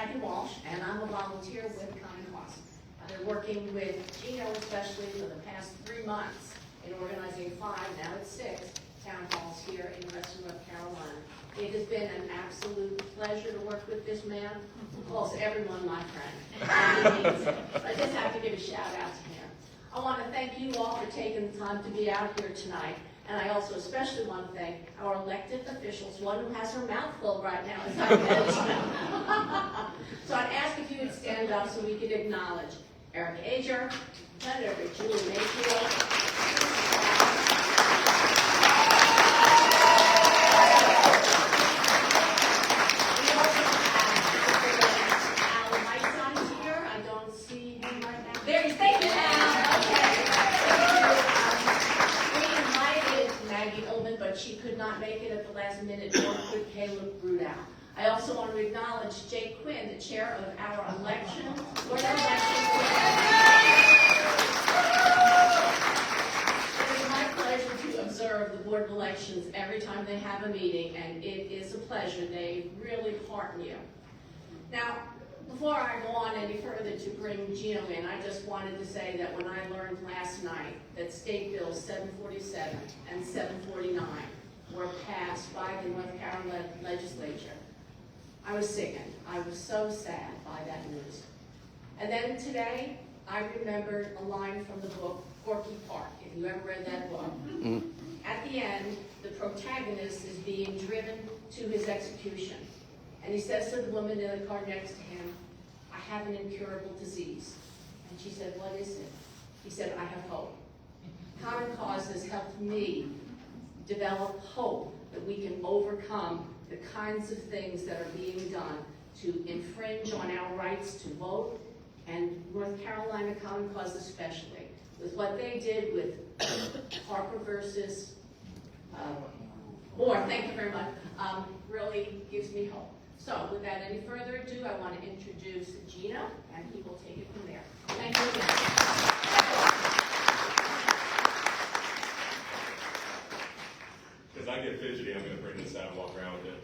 Kathy Walsh, and I'm a volunteer with Common Cause. I've been working with Gino especially for the past 3 months in organizing 5, now it's 6, town halls here in Western North Carolina. It has been an absolute pleasure to work with this man. He calls everyone my friend. And he means it. I just have to give a shout out to him. I want to thank you all for taking the time to be out here tonight. And I also especially want to thank our elected officials, one who has her mouth full right now, as I mentioned. So I'd ask if you would stand up so we could acknowledge Eric Ager, Senator Julie Mayfield, she could not make it at the last minute, nor could Caleb Brudow. I also want to acknowledge Jake Quinn, the chair of our election. It is my pleasure to observe the Board of Elections every time they have a meeting, and it is a pleasure. They really hearten you. Now, before I go on any further to bring Gino in, I just wanted to say that when I learned last night that State Bills 747 and 749 were passed by the North Carolina legislature, I was sickened. I was so sad by that news. And then today, I remembered a line from the book Gorky Park, if you ever read that book. At the end, the protagonist is being driven to his execution. And he says to the woman in the car next to him, "I have an incurable disease." And she said, "What is it?" He said, "I have hope." Common Cause has helped me develop hope that we can overcome the kinds of things that are being done to infringe on our rights to vote, and North Carolina Common Cause especially, with what they did with Harper versus Moore, thank you very much, really gives me hope. So without any further ado, I want to introduce Gino, and he will take it from there. Thank you again. As I get fidgety, I'm going to bring this out and walk around with it.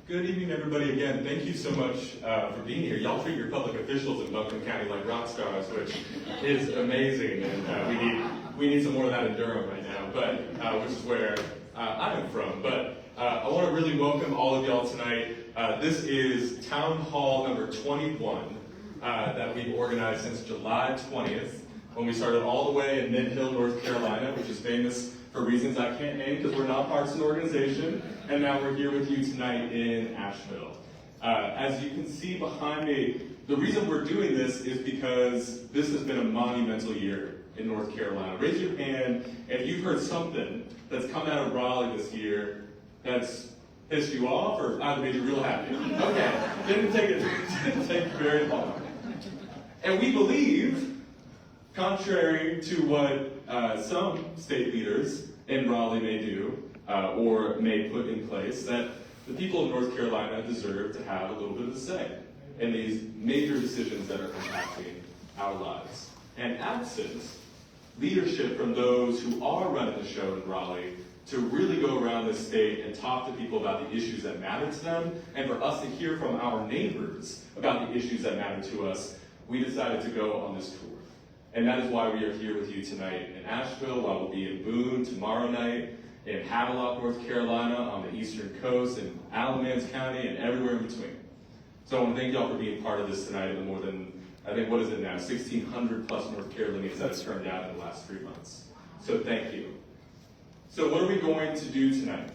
Good evening, everybody. Again, thank you so much for being here. Y'all treat your public officials in Buncombe County like rock stars, which is amazing, and we need some more of that in Durham right now, but which is where I'm from. But I want to really welcome all of y'all tonight. This is Town Hall number 21 that we've organized since July 20th, when we started all the way in Mint Hill, North Carolina, which is famous for reasons I can't name because we're not partisan organization, and now we're here with you tonight in Asheville. As you can see behind me, the reason we're doing this is because this has been a monumental year in North Carolina. Raise your hand if you've heard something that's come out of Raleigh this year that's pissed you off or either made you real happy. Okay, didn't take very long. And we believe, contrary to what some state leaders in Raleigh may do or may put in place, that the people of North Carolina deserve to have a little bit of a say in these major decisions that are impacting our lives. And absent leadership from those who are running the show in Raleigh to really go around this state and talk to people about the issues that matter to them, and for us to hear from our neighbors about the issues that matter to us, we decided to go on this tour. And that is why we are here with you tonight in Asheville, while we'll be in Boone tomorrow night, in Havelock, North Carolina, on the eastern coast, in Alamance County, and everywhere in between. So I want to thank y'all for being part of this tonight, and the more than, I think, what is it now, 1,600 plus North Carolinians that have turned out in the last 3 months. So thank you. So what are we going to do tonight?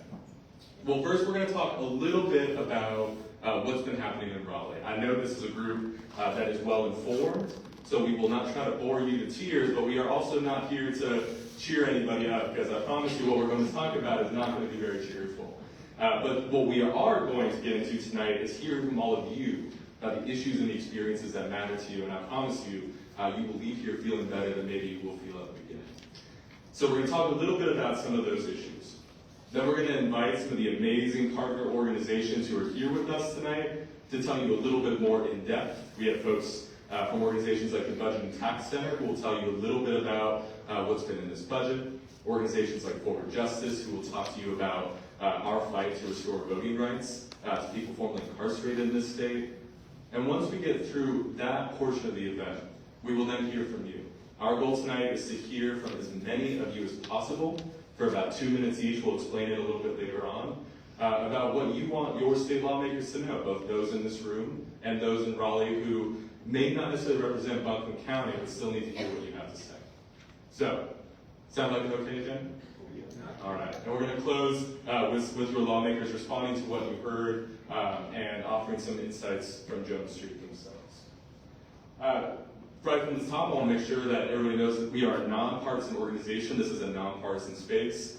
Well, first we're going to talk a little bit about what's been happening in Raleigh. I know this is a group that is well informed, so we will not try to bore you to tears, but we are also not here to cheer anybody up, because I promise you what we're going to talk about is not going to be very cheerful. But what we are going to get into tonight is hearing from all of you about the issues and the experiences that matter to you, and I promise you, you will leave here feeling better than maybe you will feel at the beginning. So we're going to talk a little bit about some of those issues. Then we're going to invite some of the amazing partner organizations who are here with us tonight to tell you a little bit more in depth. We have folks from organizations like the Budget and Tax Center who will tell you a little bit about what's been in this budget. Organizations like Forward Justice who will talk to you about our fight to restore voting rights to people formerly incarcerated in this state. And once we get through that portion of the event, we will then hear from you. Our goal tonight is to hear from as many of you as possible for about 2 minutes each. We'll explain it a little bit later on, about what you want your state lawmakers to know, both those in this room and those in Raleigh who may not necessarily represent Buncombe County, but still need to hear what you have to say. So, sound like an okay agenda? All right, and we're going to close with your lawmakers responding to what you heard and offering some insights from Jones Street themselves. Right from the top, I want to make sure that everybody knows that we are a nonpartisan organization. This is a nonpartisan space.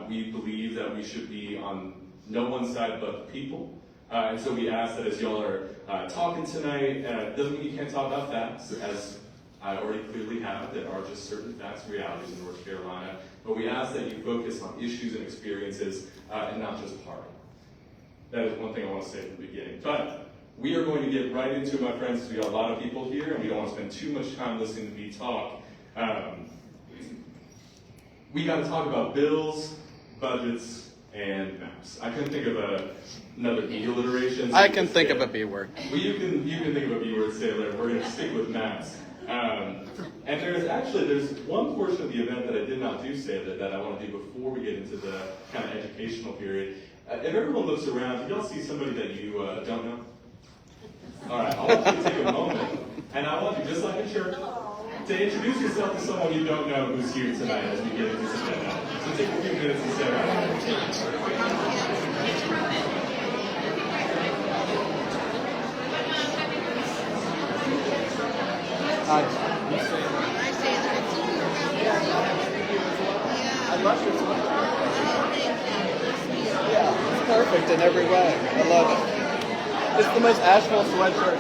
We believe that we should be on no one side but the people. And so we ask that as y'all are talking tonight, doesn't mean you can't talk about facts, as I already clearly have. There are just certain facts and realities in North Carolina. But we ask that you focus on issues and experiences and not just party. That is one thing I want to say from the beginning. But we are going to get right into it, my friends, because we got a lot of people here, and we don't want to spend too much time listening to me talk. We got to talk about bills, budgets, and maps. I couldn't think of another B alliteration. So I can think of a B word. Well, you can think of a B word, say later. We're going to stick with maps. And there's one portion of the event that I did not do say that I want to do before we get into the kind of educational period. If everyone looks around, do y'all see somebody that you don't know? All right, I want you to take a moment, and I want you, just like in church, to introduce yourself to someone you don't know who's here tonight as we get into this event. So take a few minutes and say, all right. I love your sweatshirt. Yeah, it's perfect in every way. I love it. It's the most Asheville sweatshirt.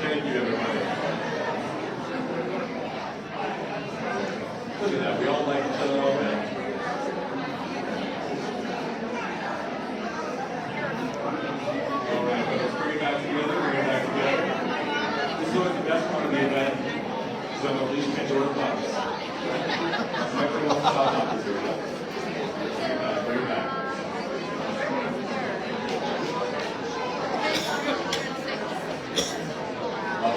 Thank you, everybody. Look at that. We all like each other already. All right, let's bring it back together. This is always the best part of the event, because I'm at least can't order box. Everyone wants to talk about this here. Bring it back. All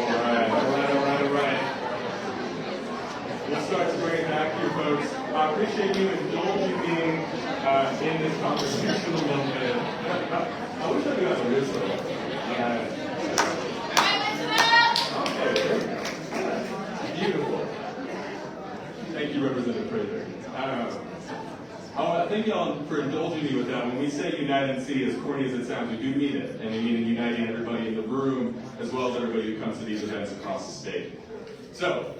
right. We'll start to bring it back here, folks. I appreciate you indulging me in this conversation a little bit. I wish I could have a whistle. Okay. Beautiful. Thank you, Representative Fraser. Thank y'all for indulging me with that. When we say unite and see, as corny as it sounds, we do mean it. And we mean uniting everybody in the room, as well as everybody who comes to these events across the state. So,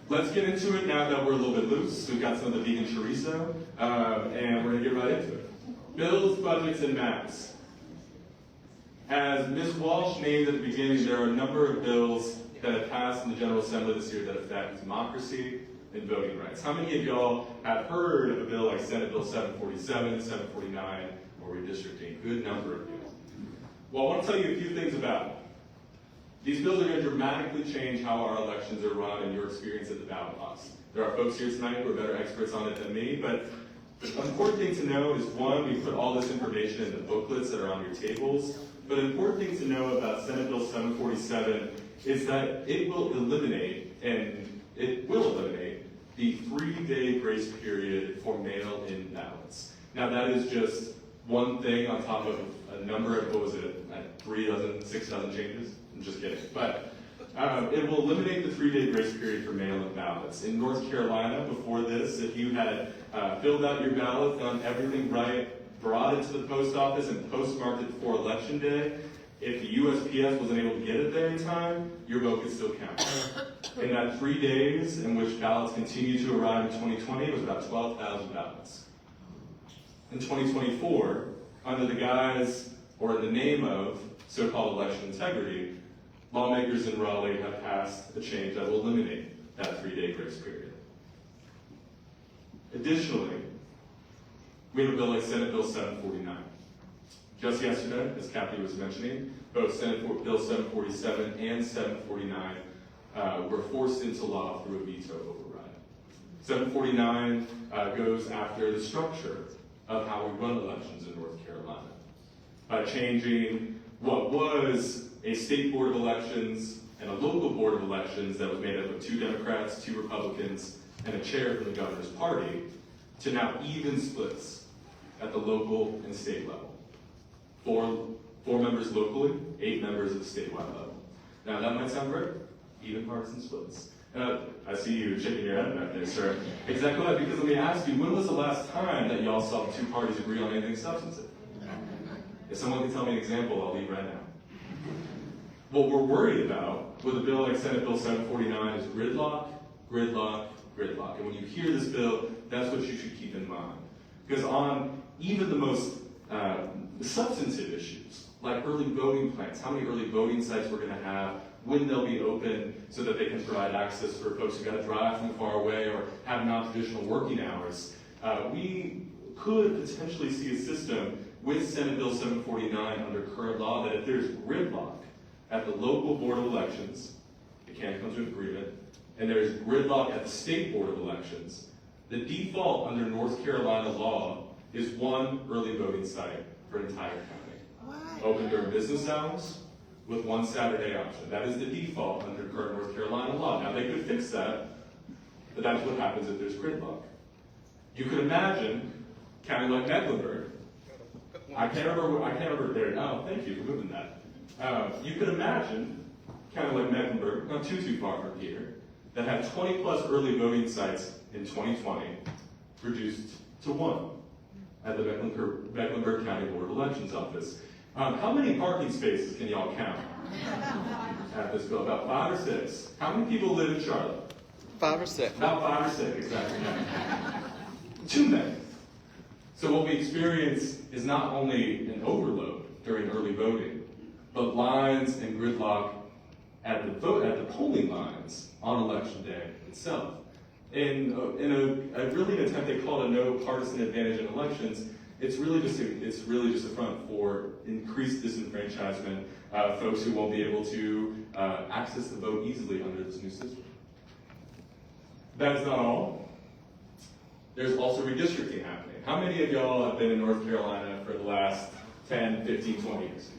let's get into it now that we're a little bit loose. We've got some of the vegan chorizo, and we're going to get right into it. Bills, budgets, and maps. As Ms. Walsh named at the beginning, there are a number of bills that have passed in the General Assembly this year that affect democracy and voting rights. How many of y'all have heard of a bill like Senate Bill 747, 749, or redistricting? Good number of you. Well, I want to tell you a few things about it. These bills are going to dramatically change how our elections are run and your experience at the ballot box. There are folks here tonight who are better experts on it than me, but the important thing to know is, one, we put all this information in the booklets that are on your tables, but an important thing to know about Senate Bill 747 is that it will eliminate the 3-day grace period for mail-in ballots. Now that is just one thing on top of a number of, 6 dozen changes? I'm just kidding. But it will eliminate the 3-day grace period for mail-in ballots. In North Carolina, before this, if you had filled out your ballot, done everything right, brought it to the post office and postmarked it before Election Day, if the USPS wasn't able to get it there in time, your vote could still count. In that 3 days in which ballots continued to arrive in 2020, it was about 12,000 ballots. In 2024, under the guise or in the name of so-called election integrity, lawmakers in Raleigh have passed a change that will eliminate that 3-day grace period. Additionally, we have a bill like Senate Bill 749. Just yesterday, as Kathy was mentioning, both Senate Bill 747 and 749 were forced into law through a veto override. 749 goes after the structure of how we run elections in North Carolina by changing what was a state board of elections and a local board of elections that was made up of 2 Democrats, 2 Republicans, and a chair from the governor's party to now even splits at the local and state level. 4 members locally, 8 members at the statewide level. Now that might sound great, even partisan splits. I see you shaking your head back there, sir. Exactly that, because let me ask you, when was the last time that y'all saw the 2 parties agree on anything substantive? If someone can tell me an example, I'll leave right now. What we're worried about with a bill like Senate Bill 749 is gridlock, gridlock, gridlock. And when you hear this bill, that's what you should keep in mind. Because on even the most substantive issues, like early voting plans, how many early voting sites we're going to have, when they'll be open so that they can provide access for folks who got to drive from far away or have non-traditional working hours, we could potentially see a system with Senate Bill 749 under current law that if there's gridlock at the local board of elections, it can't come to an agreement, and there's gridlock at the state board of elections, the default under North Carolina law is 1 early voting site for an entire county. Open during business hours with 1 Saturday option. That is the default under current North Carolina law. Now they could fix that, but that's what happens if there's gridlock. You could imagine county like Mecklenburg. I can't remember there. Oh, thank you for moving that. You could imagine county like Mecklenburg, not too far from here, that had 20 plus early voting sites in 2020, reduced to 1 at the Mecklenburg County Board of Elections office. How many parking spaces can y'all count at this bill? About 5 or 6. How many people live in Charlotte? 5 or 6. About 5 or 6, exactly. Too many. So what we experience is not only an overload during early voting, but lines and gridlock at the polling lines on election day itself. In a really an attempt they call it a no partisan advantage in elections, it's really just a front for increased disenfranchisement, folks who won't be able to access the vote easily under this new system. That is not all. There's also redistricting happening. How many of y'all have been in North Carolina for the last 10, 15, 20 years?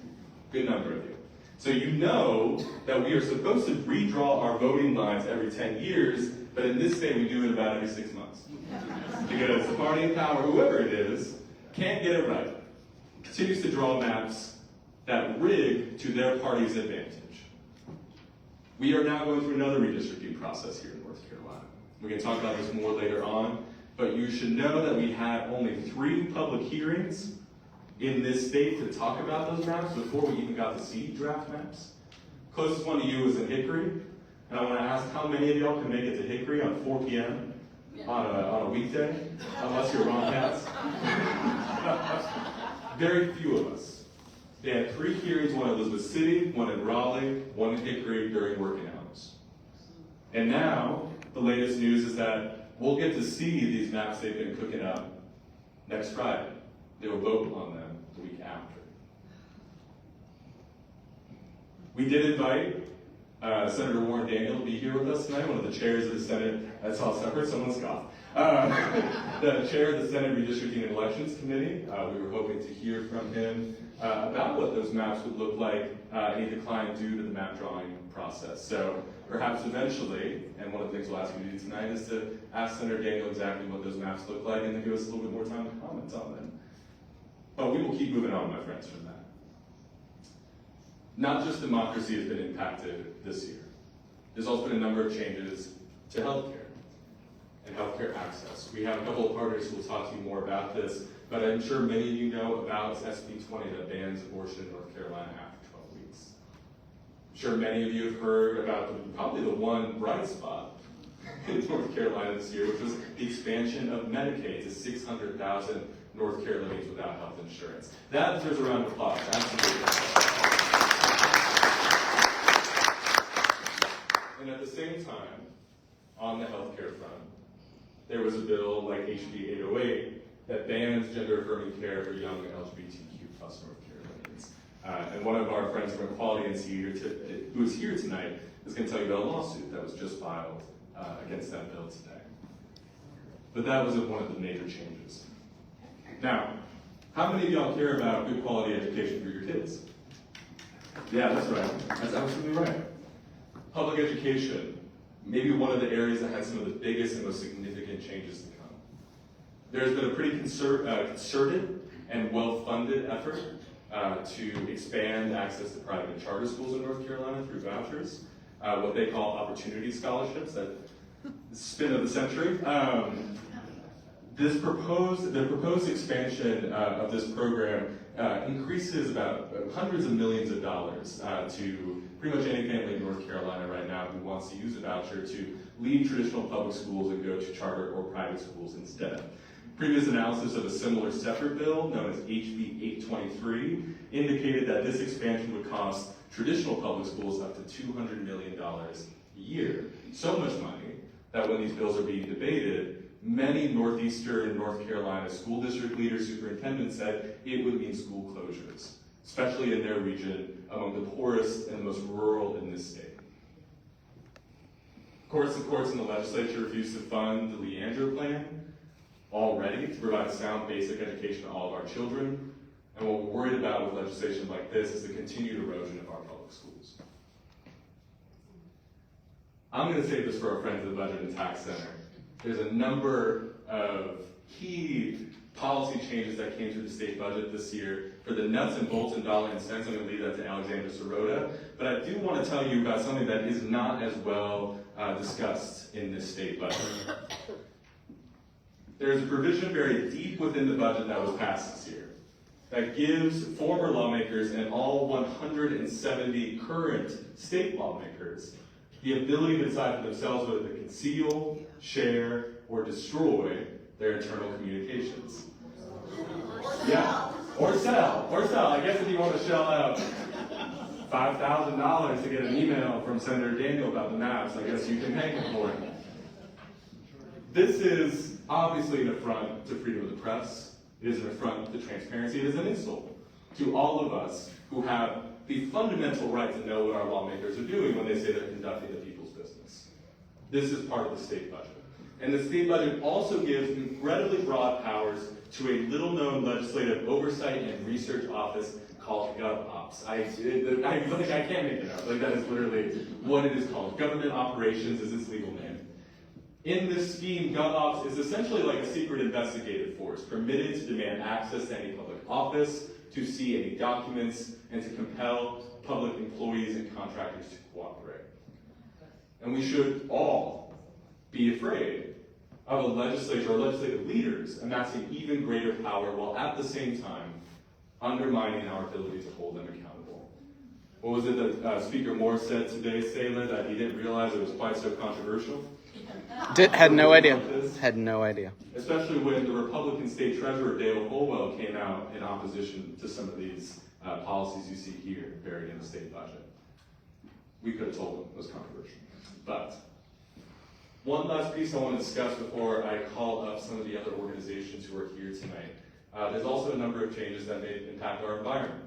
Good number of you. So you know that we are supposed to redraw our voting lines every 10 years, but in this state we do it about every 6 months. Because the party in power, whoever it is, can't get it right. Continues to draw maps that rig to their party's advantage. We are now going through another redistricting process here in North Carolina. We can talk about this more later on, but you should know that we had only 3 public hearings in this state to talk about those maps before we even got to see draft maps. Closest one to you was in Hickory, and I want to ask how many of y'all can make it to Hickory on 4 p.m. on a weekday, unless you're Ron Katz. Very few of us. They had 3 hearings, one in Elizabeth City, one in Raleigh, one in Hickory during working hours. And now, the latest news is that we'll get to see these maps they've been cooking up next Friday. They will vote on them the week after. We did invite Senator Warren Daniel to be here with us tonight, one of the chairs of the Senate. I saw someone scoff. The chair of the Senate Redistricting and Elections Committee. We were hoping to hear from him about what those maps would look like, any decline due to the map drawing process. So perhaps eventually, and one of the things we'll ask you to do tonight is to ask Senator Daniel exactly what those maps look like and then give us a little bit more time to comment on them. But we will keep moving on, my friends, from that. Not just democracy has been impacted this year. There's also been a number of changes to healthcare and healthcare access. We have a couple of partners who will talk to you more about this, but I'm sure many of you know about SB 20 that bans abortion in North Carolina after 12 weeks. I'm sure many of you have heard about probably the one bright spot in North Carolina this year, which was the expansion of Medicaid to 600,000 North Carolinians without health insurance. That deserves a round of applause. Absolutely. And at the same time, on the healthcare front, there was a bill like HB 808 that bans gender-affirming care for young LGBTQ us North Carolinians. And one of our friends from Equality NC who is here tonight is going to tell you about a lawsuit that was just filed against that bill today. But that was one of the major changes. Now, how many of y'all care about good quality education for your kids? Yeah, that's right. That's absolutely right. Public education, maybe one of the areas that had some of the biggest and most significant changes to come. There's been a pretty concerted and well-funded effort to expand access to private and charter schools in North Carolina through vouchers, what they call opportunity scholarships, that spin of the century. The proposed expansion of this program increases about hundreds of millions of dollars to pretty much any family in North Carolina right now who wants to use a voucher to leave traditional public schools and go to charter or private schools instead. Previous analysis of a similar separate bill, known as HB 823, indicated that this expansion would cost traditional public schools up to $200 million a year. So much money that when these bills are being debated, many northeastern North Carolina school district leaders, superintendents said it would mean school closures, especially in their region, among the poorest and the most rural in this state. Of course, the courts and the legislature refused to fund the Leandro plan already to provide a sound basic education to all of our children. And what we're worried about with legislation like this is the continued erosion of our public schools. I'm going to save this for our friends at the Budget and Tax Center. There's a number of key policy changes that came through the state budget this year. For the nuts and bolts and dollar and cents, I'm going to leave that to Alexandra Sirota. But I do want to tell you about something that is not as well discussed in this state budget. There's a provision buried deep within the budget that was passed this year that gives former lawmakers and all 170 current state lawmakers the ability to decide for themselves whether to conceal, share, or destroy their internal communications. Yeah, or sell. I guess if you want to shell out $5,000 to get an email from Senator Daniel about the maps, I guess you can pay him for it. This is obviously an affront to freedom of the press. It is an affront to transparency. It is an insult to all of us who have the fundamental right to know what our lawmakers are doing when they say they're conducting the people's business. This is part of the state budget. And the state budget also gives incredibly broad powers to a little-known legislative oversight and research office called GovOps. I can't make it up. That is literally what it is called. Government Operations is its legal name. In this scheme, GovOps is essentially like a secret investigative force, permitted to demand access to any public office, to see any documents, and to compel public employees and contractors to cooperate. And we should all be afraid of a legislature or legislative leaders amassing even greater power while at the same time undermining our ability to hold them accountable. What was it that Speaker Moore said today, Saylor, that he didn't realize it was quite so controversial? Had no idea. Had no idea. Especially when the Republican State Treasurer, Dale Holwell, came out in opposition to some of these policies you see here buried in the state budget. We could have told them it was controversial. But one last piece I want to discuss before I call up some of the other organizations who are here tonight. There's also a number of changes that may impact our environment.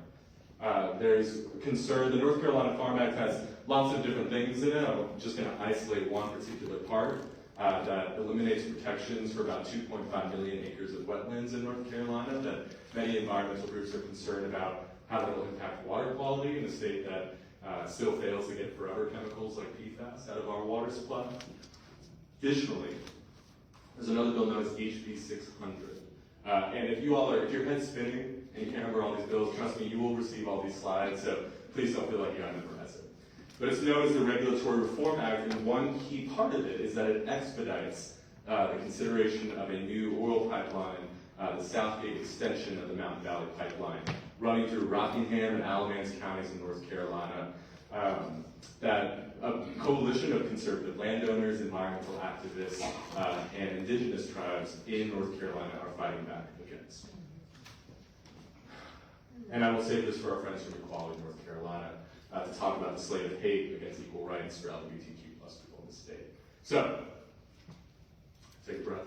There's concern, the North Carolina Farm Act has lots of different things in it. I'm just going to isolate one particular part that eliminates protections for about 2.5 million acres of wetlands in North Carolina that many environmental groups are concerned about how that will impact water quality in a state that still fails to get forever chemicals like PFAS out of our water supply. Additionally, there's another bill known as HB 600. And if your head's spinning and you can't remember all these bills, trust me, you will receive all these slides, so please don't feel like you gotta memorize it. But it's known as the Regulatory Reform Act, and one key part of it is that it expedites the consideration of a new oil pipeline, the Southgate extension of the Mountain Valley Pipeline, running through Rockingham and Alamance counties in North Carolina, that a coalition of conservative landowners, environmental activists, and indigenous tribes in North Carolina are fighting back against. And I will save this for our friends from Equality North Carolina to talk about the slate of hate against equal rights for LGBTQ plus people in the state. So, take a breath.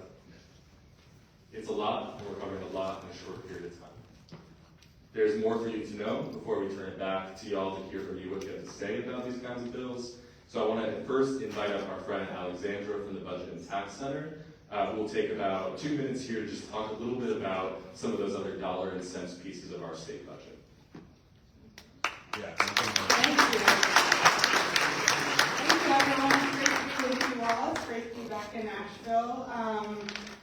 It's a lot, and we're covering a lot in a short period of time. There's more for you to know before we turn it back to y'all to hear from you what you have to say about these kinds of bills. So I want to first invite up our friend Alexandra from the Budget and Tax Center. We'll take about 2 minutes here to just talk a little bit about some of those other dollar and cents pieces of our state budget. Yeah. Thank you. Thank you, everyone. It's great to be with you all. It's great to be back in Asheville.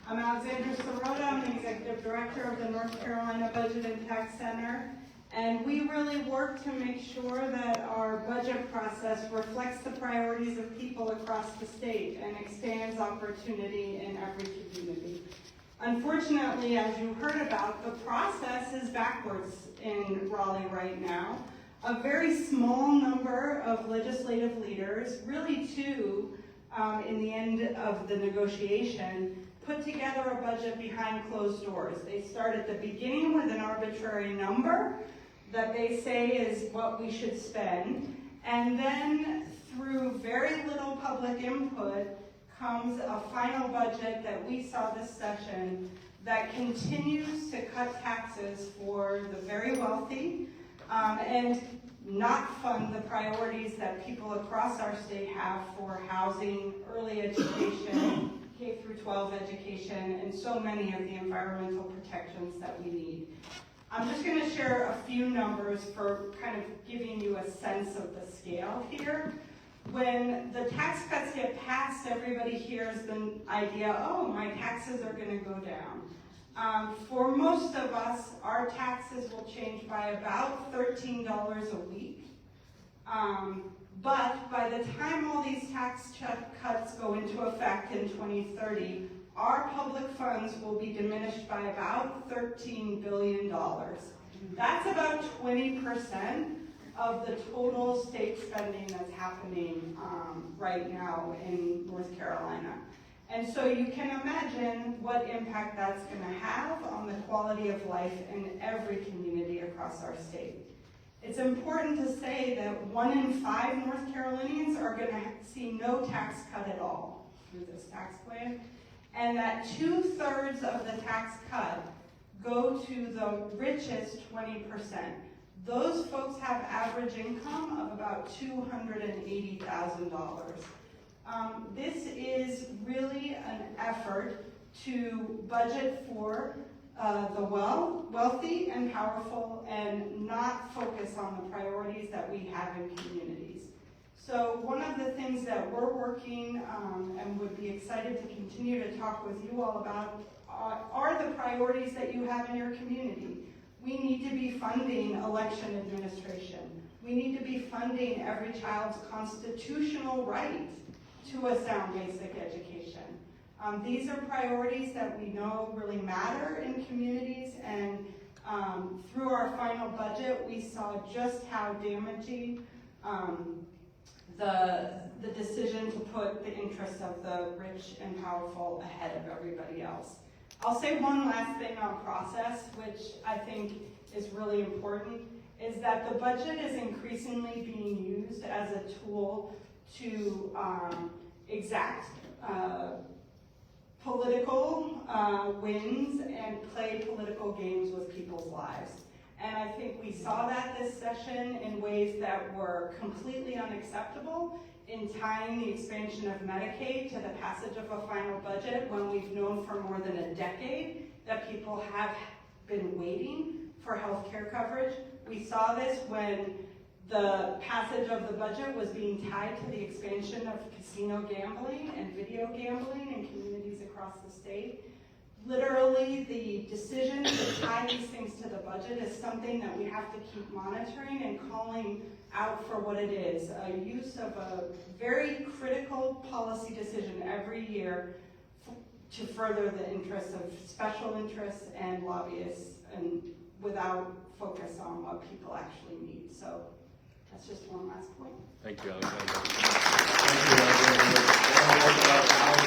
I'm Alexandra Sirota. I'm the Executive Director of the North Carolina Budget and Tax Center. And we really work to make sure that our budget process reflects the priorities of people across the state and expands opportunity in every community. Unfortunately, as you heard about, the process is backwards in Raleigh right now. A very small number of legislative leaders, really two in the end of the negotiation, put together a budget behind closed doors. They start at the beginning with an arbitrary number that they say is what we should spend, and then through very little public input comes a final budget that we saw this session that continues to cut taxes for the very wealthy and not fund the priorities that people across our state have for housing, early education, K through 12 education, and so many of the environmental protections that we need. I'm just going to share a few numbers for kind of giving you a sense of the scale here. When the tax cuts get passed, everybody hears the idea, oh, my taxes are going to go down. For most of us, our taxes will change by about $13 a week. But by the time all these tax cuts go into effect in 2030, our public funds will be diminished by about $13 billion. That's about 20% of the total state spending that's happening right now in North Carolina. And so you can imagine what impact that's going to have on the quality of life in every community across our state. It's important to say that 1 in 5 North Carolinians are going to see no tax cut at all through this tax plan, and that 2/3 of the tax cut go to the richest 20%. Those folks have average income of about $280,000. This is really an effort to budget for the wealthy and powerful and not focus on the priorities that we have in communities. So one of the things that we're working and would be excited to continue to talk with you all about are the priorities that you have in your community. We need to be funding election administration. We need to be funding every child's constitutional right to a sound basic education. These are priorities that we know really matter in communities, and through our final budget, we saw just how damaging the decision to put the interests of the rich and powerful ahead of everybody else. I'll say one last thing on process, which I think is really important, is that the budget is increasingly being used as a tool to exact political wins and play political games with people's lives. And I think we saw that this session in ways that were completely unacceptable in tying the expansion of Medicaid to the passage of a final budget when we've known for more than a decade that people have been waiting for health care coverage. We saw this when the passage of the budget was being tied to the expansion of casino gambling and video gambling in communities across the state. Literally, the decision to tie these things to the budget is something that we have to keep monitoring and calling out for what it is, a use of a very critical policy decision every year to further the interests of special interests and lobbyists, and without focus on what people actually need. So that's just one last point. Thank you, Alexandra. Thank you, Alexandra. I want to welcome Alex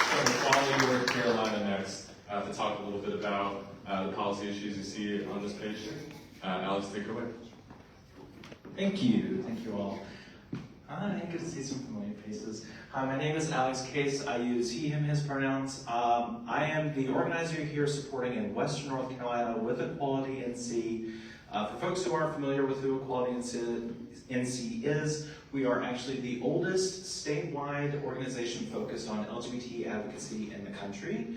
from Raleigh, North Carolina next to talk a little bit about the policy issues you see on this page here. Alex, take it away. Thank you all. Hi, good to see some familiar faces. Hi, my name is Alex Case. I use he, him, his pronouns. I am the organizer here supporting in Western North Carolina with Equality NC. For folks who aren't familiar with who Equality NC is, we are actually the oldest statewide organization focused on LGBT advocacy in the country.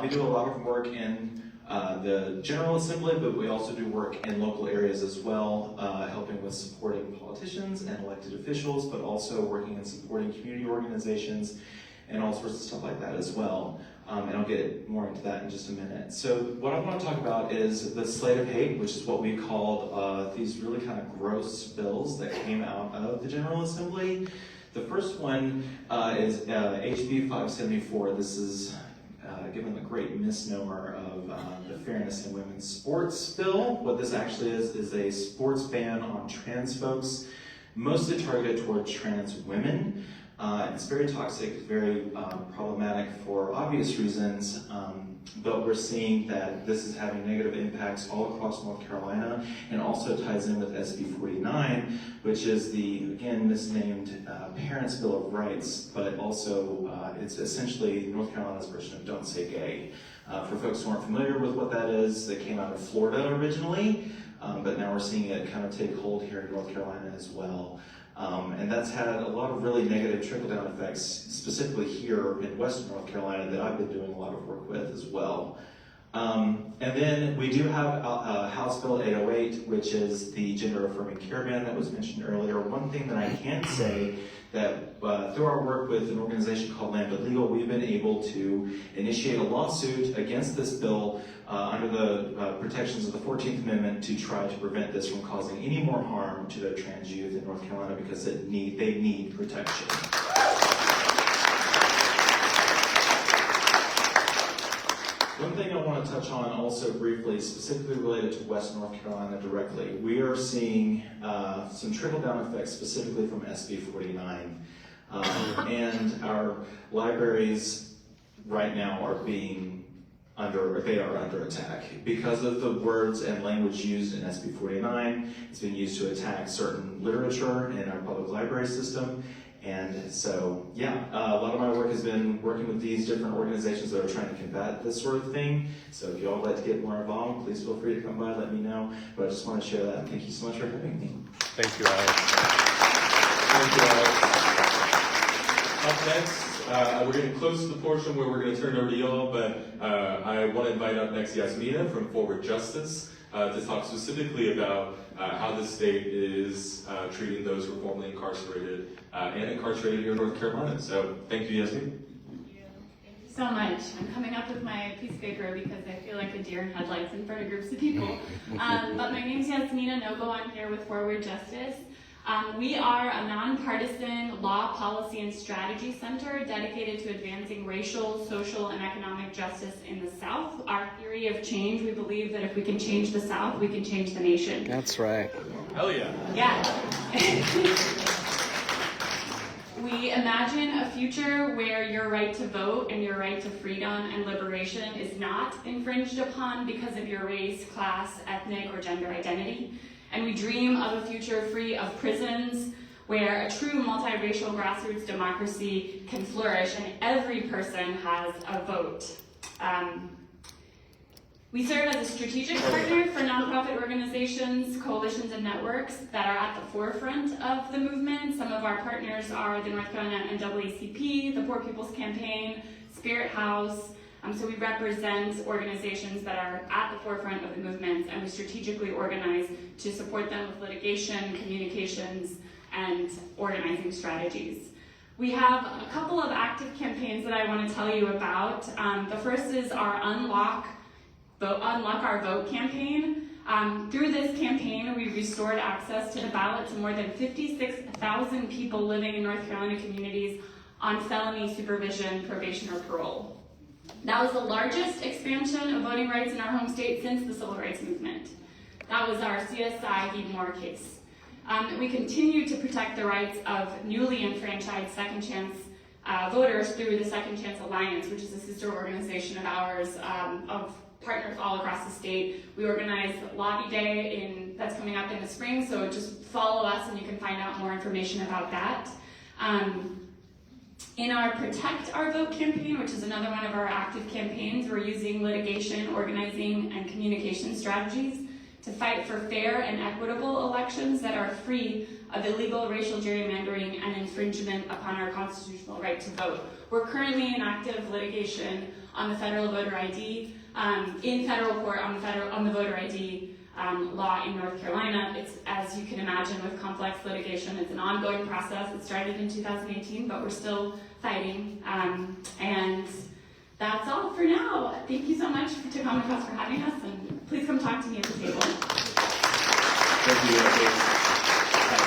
We do a lot of work in the General Assembly, but we also do work in local areas as well, helping with supporting politicians and elected officials, but also working and supporting community organizations and all sorts of stuff like that as well. And I'll get more into that in just a minute. So what I want to talk about is the slate of hate, which is what we called these really kind of gross bills that came out of the General Assembly. The first one is HB 574. This is given the great misnomer of the Fairness in Women's Sports Bill. What this actually is a sports ban on trans folks, mostly targeted toward trans women. It's very toxic, very problematic for obvious reasons, but we're seeing that this is having negative impacts all across North Carolina, and also ties in with SB 49, which is the, again, misnamed Parents' Bill of Rights, but also it's essentially North Carolina's version of Don't Say Gay. For folks who aren't familiar with what that is, it came out of Florida originally, but now we're seeing it kind of take hold here in North Carolina as well. And that's had a lot of really negative trickle-down effects, specifically here in Western North Carolina, that I've been doing a lot of work with as well. And then we do have House Bill 808, which is the gender-affirming care ban that was mentioned earlier. One thing that I can say that through our work with an organization called Lambda Legal, we've been able to initiate a lawsuit against this bill under the protections of the 14th Amendment to try to prevent this from causing any more harm to the trans youth in North Carolina, because they need protection. One thing I want to touch on also briefly, specifically related to West North Carolina directly, we are seeing some trickle-down effects specifically from SB 49. And our libraries right now are under attack. Because of the words and language used in SB 49, it's being used to attack certain literature in our public library system. And so, yeah, a lot of my work has been working with these different organizations that are trying to combat this sort of thing. So if you all would like to get more involved, please feel free to come by, let me know. But I just want to share that. Thank you so much for having me. Thank you, Alex. Thank you, Alex. Up next, we're getting close to the portion where we're going to turn it over to y'all, but I want to invite up next Yasmina from Forward Justice to talk specifically about how the state is treating those who are formerly incarcerated and incarcerated here in North Carolina. So thank you, Yasmina. Thank you so much. I'm coming up with my piece of paper because I feel like a deer in headlights in front of groups of people. But my name's Yasmina Nogo. I'm here with Forward Justice. We are a nonpartisan law, policy, and strategy center dedicated to advancing racial, social, and economic justice in the South. Our theory of change, we believe that if we can change the South, we can change the nation. That's right. Hell yeah. Yeah. We imagine a future where your right to vote and your right to freedom and liberation is not infringed upon because of your race, class, ethnic, or gender identity. And we dream of a future free of prisons, where a true multiracial grassroots democracy can flourish and every person has a vote. We serve as a strategic partner for nonprofit organizations, coalitions, and networks that are at the forefront of the movement. Some of our partners are the North Carolina NAACP, the Poor People's Campaign, Spirit House. So we represent organizations that are at the forefront of the movement, and we strategically organize to support them with litigation, communications, and organizing strategies. We have a couple of active campaigns that I want to tell you about. The first is our Unlock Our Vote campaign. Through this campaign, we restored access to the ballot to more than 56,000 people living in North Carolina communities on felony supervision, probation, or parole. That was the largest expansion of voting rights in our home state since the Civil Rights Movement. That was our CSI Heed Moore case. We continue to protect the rights of newly enfranchised second chance voters through the Second Chance Alliance, which is a sister organization of ours, of partners all across the state. We organize Lobby Day that's coming up in the spring, so just follow us and you can find out more information about that. In our Protect Our Vote campaign, which is another one of our active campaigns, we're using litigation, organizing, and communication strategies to fight for fair and equitable elections that are free of illegal racial gerrymandering and infringement upon our constitutional right to vote. We're currently in active litigation on the federal voter ID, in federal court on the voter ID law in North Carolina. It's, as you can imagine, with complex litigation, it's an ongoing process. It started in 2018, but we're still fighting. And that's all for now. Thank you so much to Common Cause for having us, and please come talk to me at the table. Thank you.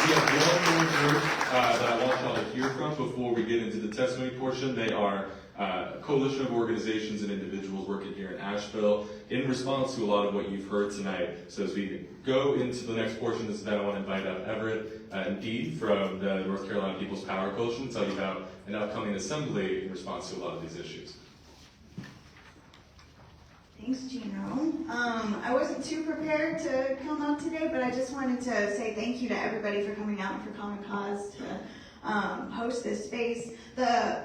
We have one more group that I want y'all to hear from before we get into the testimony portion. They are a coalition of organizations and individuals working here in Asheville in response to a lot of what you've heard tonight. So as we go into the next portion of this event, I want to invite up Everett and Dee from the North Carolina People's Power Coalition to tell you about an upcoming assembly in response to a lot of these issues. Thanks, Gino. I wasn't too prepared to come up today, but I just wanted to say thank you to everybody for coming out and for Common Cause to host this space. The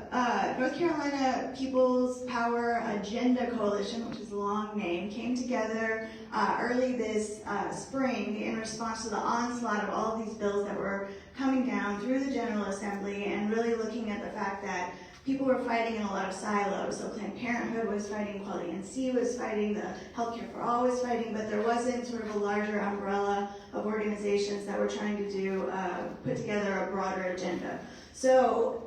North Carolina People's Power Agenda Coalition, which is a long name, came together early this spring in response to the onslaught of all of these bills that were coming down through the General Assembly, and really looking at the fact that people were fighting in a lot of silos. So Planned Parenthood was fighting, Equality NC was fighting, the Healthcare for All was fighting, but there wasn't sort of a larger umbrella of organizations that were trying to put together a broader agenda. So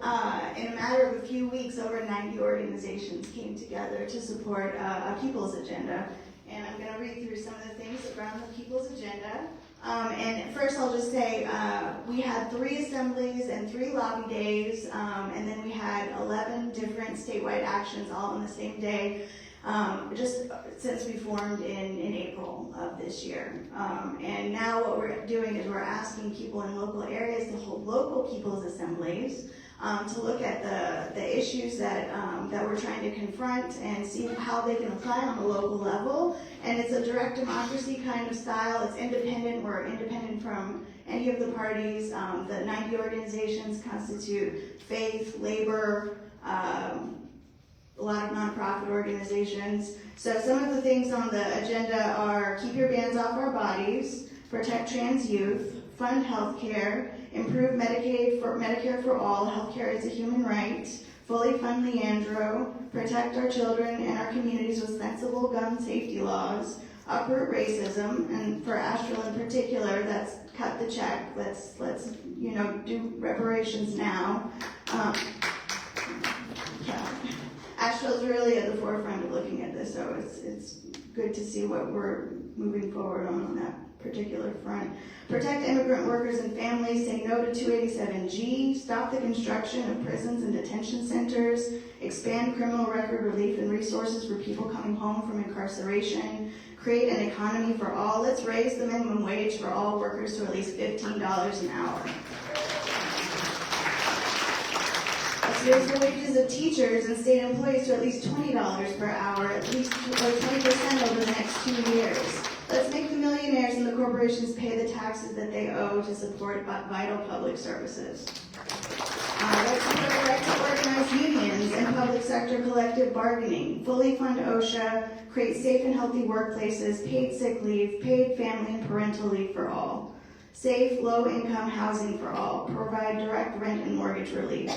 in a matter of a few weeks, over 90 organizations came together to support a people's agenda. And I'm going to read through some of the things around the people's agenda. And first I'll just say we had 3 assemblies and 3 lobby days, and then we had 11 different statewide actions all on the same day, just since we formed in April of this year. And now what we're doing is we're asking people in local areas to hold local people's assemblies to look at the issues that we're trying to confront and see how they can apply on a local level. And it's a direct democracy kind of style. It's independent. We're independent from any of the parties. The 90 organizations constitute faith, labor, a lot of nonprofit organizations. So some of the things on the agenda are keep your bans off our bodies, protect trans youth, fund healthcare, improve Medicare for all, healthcare is a human right, fully fund Leandro, protect our children and our communities with sensible gun safety laws, uproot racism, and for Asheville in particular, that's cut the check. Let's do reparations now. Asheville's really at the forefront of looking at this, so it's good to see what we're moving forward on that particular front. Protect immigrant workers and families, say no to 287G, stop the construction of prisons and detention centers, expand criminal record relief and resources for people coming home from incarceration, create an economy for all. Let's raise the minimum wage for all workers to at least $15 an hour. Let's raise the wages of teachers and state employees to at least $20 per hour, at least 20% over the next 2 years. Let's make the millionaires and the corporations pay the taxes that they owe to support vital public services. Let's support the right to organize unions and public sector collective bargaining, fully fund OSHA, create safe and healthy workplaces, paid sick leave, paid family and parental leave for all, safe, low-income housing for all, provide direct rent and mortgage relief,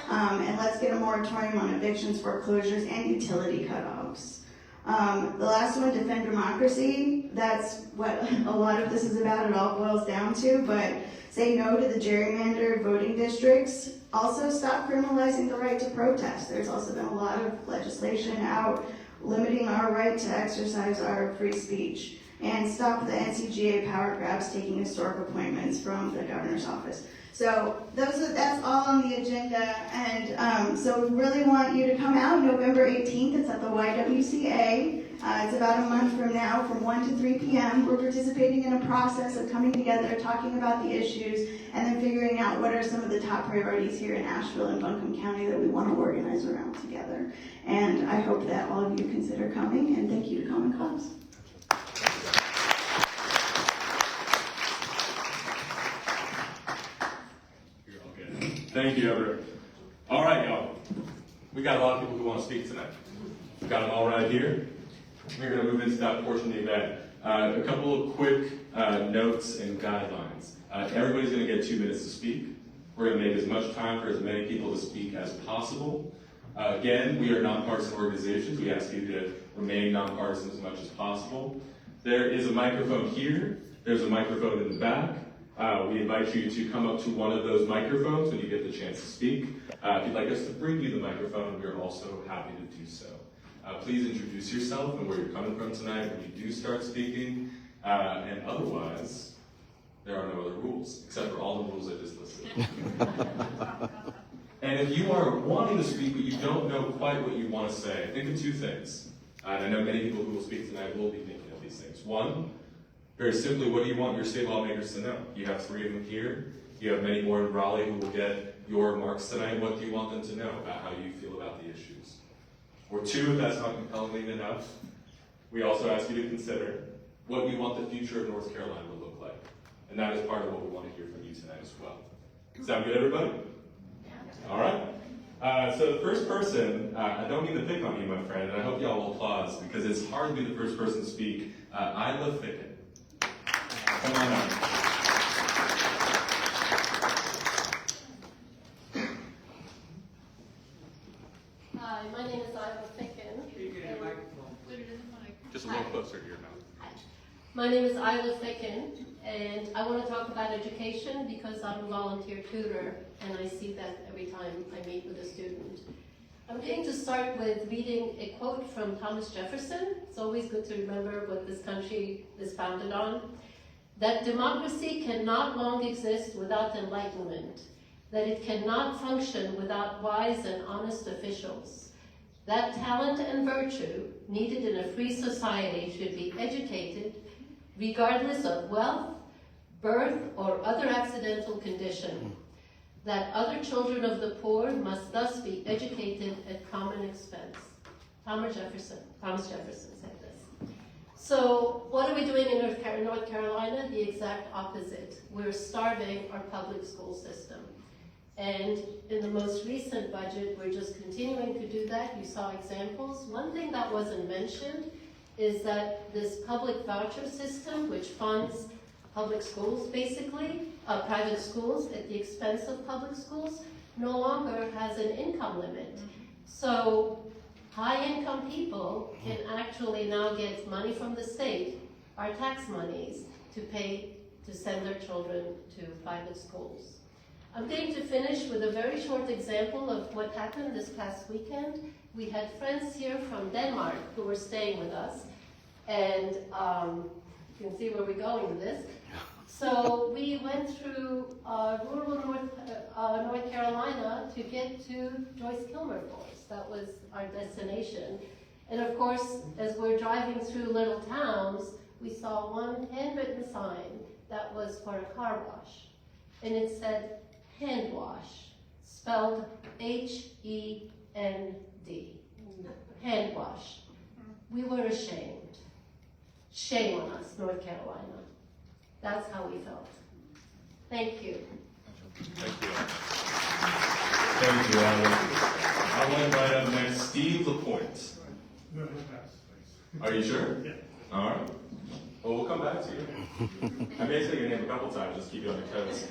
and let's get a moratorium on evictions, foreclosures, and utility cutoffs. The last one, defend democracy. That's what a lot of this is about. It all boils down to, but say no to the gerrymandered voting districts. Also stop criminalizing the right to protest. There's also been a lot of legislation out limiting our right to exercise our free speech. and stop the NCGA power grabs taking historic appointments from the governor's office. So that's all on the agenda, and so we really want you to come out November 18th. It's at the YWCA. It's about a month from now, from 1 to 3 p.m. We're participating in a process of coming together, talking about the issues, and then figuring out what are some of the top priorities here in Asheville and Buncombe County that we want to organize around together. And I hope that all of you consider coming, and thank you to Common Cause. Thank you, Everett. All right, y'all. We got a lot of people who want to speak tonight. We've got them all right here. We're going to move into that portion of the event. A couple of quick notes and guidelines. Everybody's going to get 2 minutes to speak. We're going to make as much time for as many people to speak as possible. Again, we are nonpartisan organizations. We ask you to remain nonpartisan as much as possible. There is a microphone here. There's a microphone in the back. We invite you to come up to one of those microphones when you get the chance to speak. If you'd like us to bring you the microphone, we are also happy to do so. Please introduce yourself and where you're coming from tonight when you do start speaking. And otherwise, there are no other rules, except for all the rules I just listed. And if you are wanting to speak but you don't know quite what you want to say, think of two things. And I know many people who will speak tonight will be thinking of these things. One, very simply, what do you want your state lawmakers to know? You have 3 of them here. You have many more in Raleigh who will get your remarks tonight. What do you want them to know about how you feel about the issues? Or 2, if that's not compelling enough, we also ask you to consider what you want the future of North Carolina to look like. And that is part of what we want to hear from you tonight as well. Sound good, everybody? All right. So the first person, I don't mean to pick on you, my friend, and I hope y'all will applaud because it's hard to be the first person to speak. Isla Ficken. Come on up. Hi, my name is Isla Ficken. Just a little closer to your mouth. My name is Isla Ficken, and I want to talk about education because I'm a volunteer tutor, and I see that every time I meet with a student. I'm going to start with reading a quote from Thomas Jefferson. It's always good to remember what this country is founded on. That democracy cannot long exist without enlightenment, that it cannot function without wise and honest officials, that talent and virtue needed in a free society should be educated regardless of wealth, birth, or other accidental condition, that other children of the poor must thus be educated at common expense. Thomas Jefferson said this. So what are we doing in North Carolina? The exact opposite. We're starving our public school system. And in the most recent budget, we're just continuing to do that. You saw examples. One thing that wasn't mentioned is that this public voucher system, which funds public schools, basically, private schools at the expense of public schools, no longer has an income limit. So high-income people can actually now get money from the state, our tax monies, to send their children to private schools. I'm going to finish with a very short example of what happened this past weekend. We had friends here from Denmark who were staying with us, and you can see where we're going with this. So we went through rural North Carolina to get to Joyce Kilmer Falls. That was our destination. And of course, as we're driving through little towns, we saw one handwritten sign that was for a car wash. And it said, hand wash, spelled H-E-N-D, hand wash. We were ashamed. Shame on us, North Carolina. That's how we felt. Thank you. Thank you. Thank you, Alan. I want to invite up next Steve LaPointe. No, pass, thanks. Are you sure? Yeah. All right. Well, we'll come back to you. I may say your name a couple times, just keep you on your toes.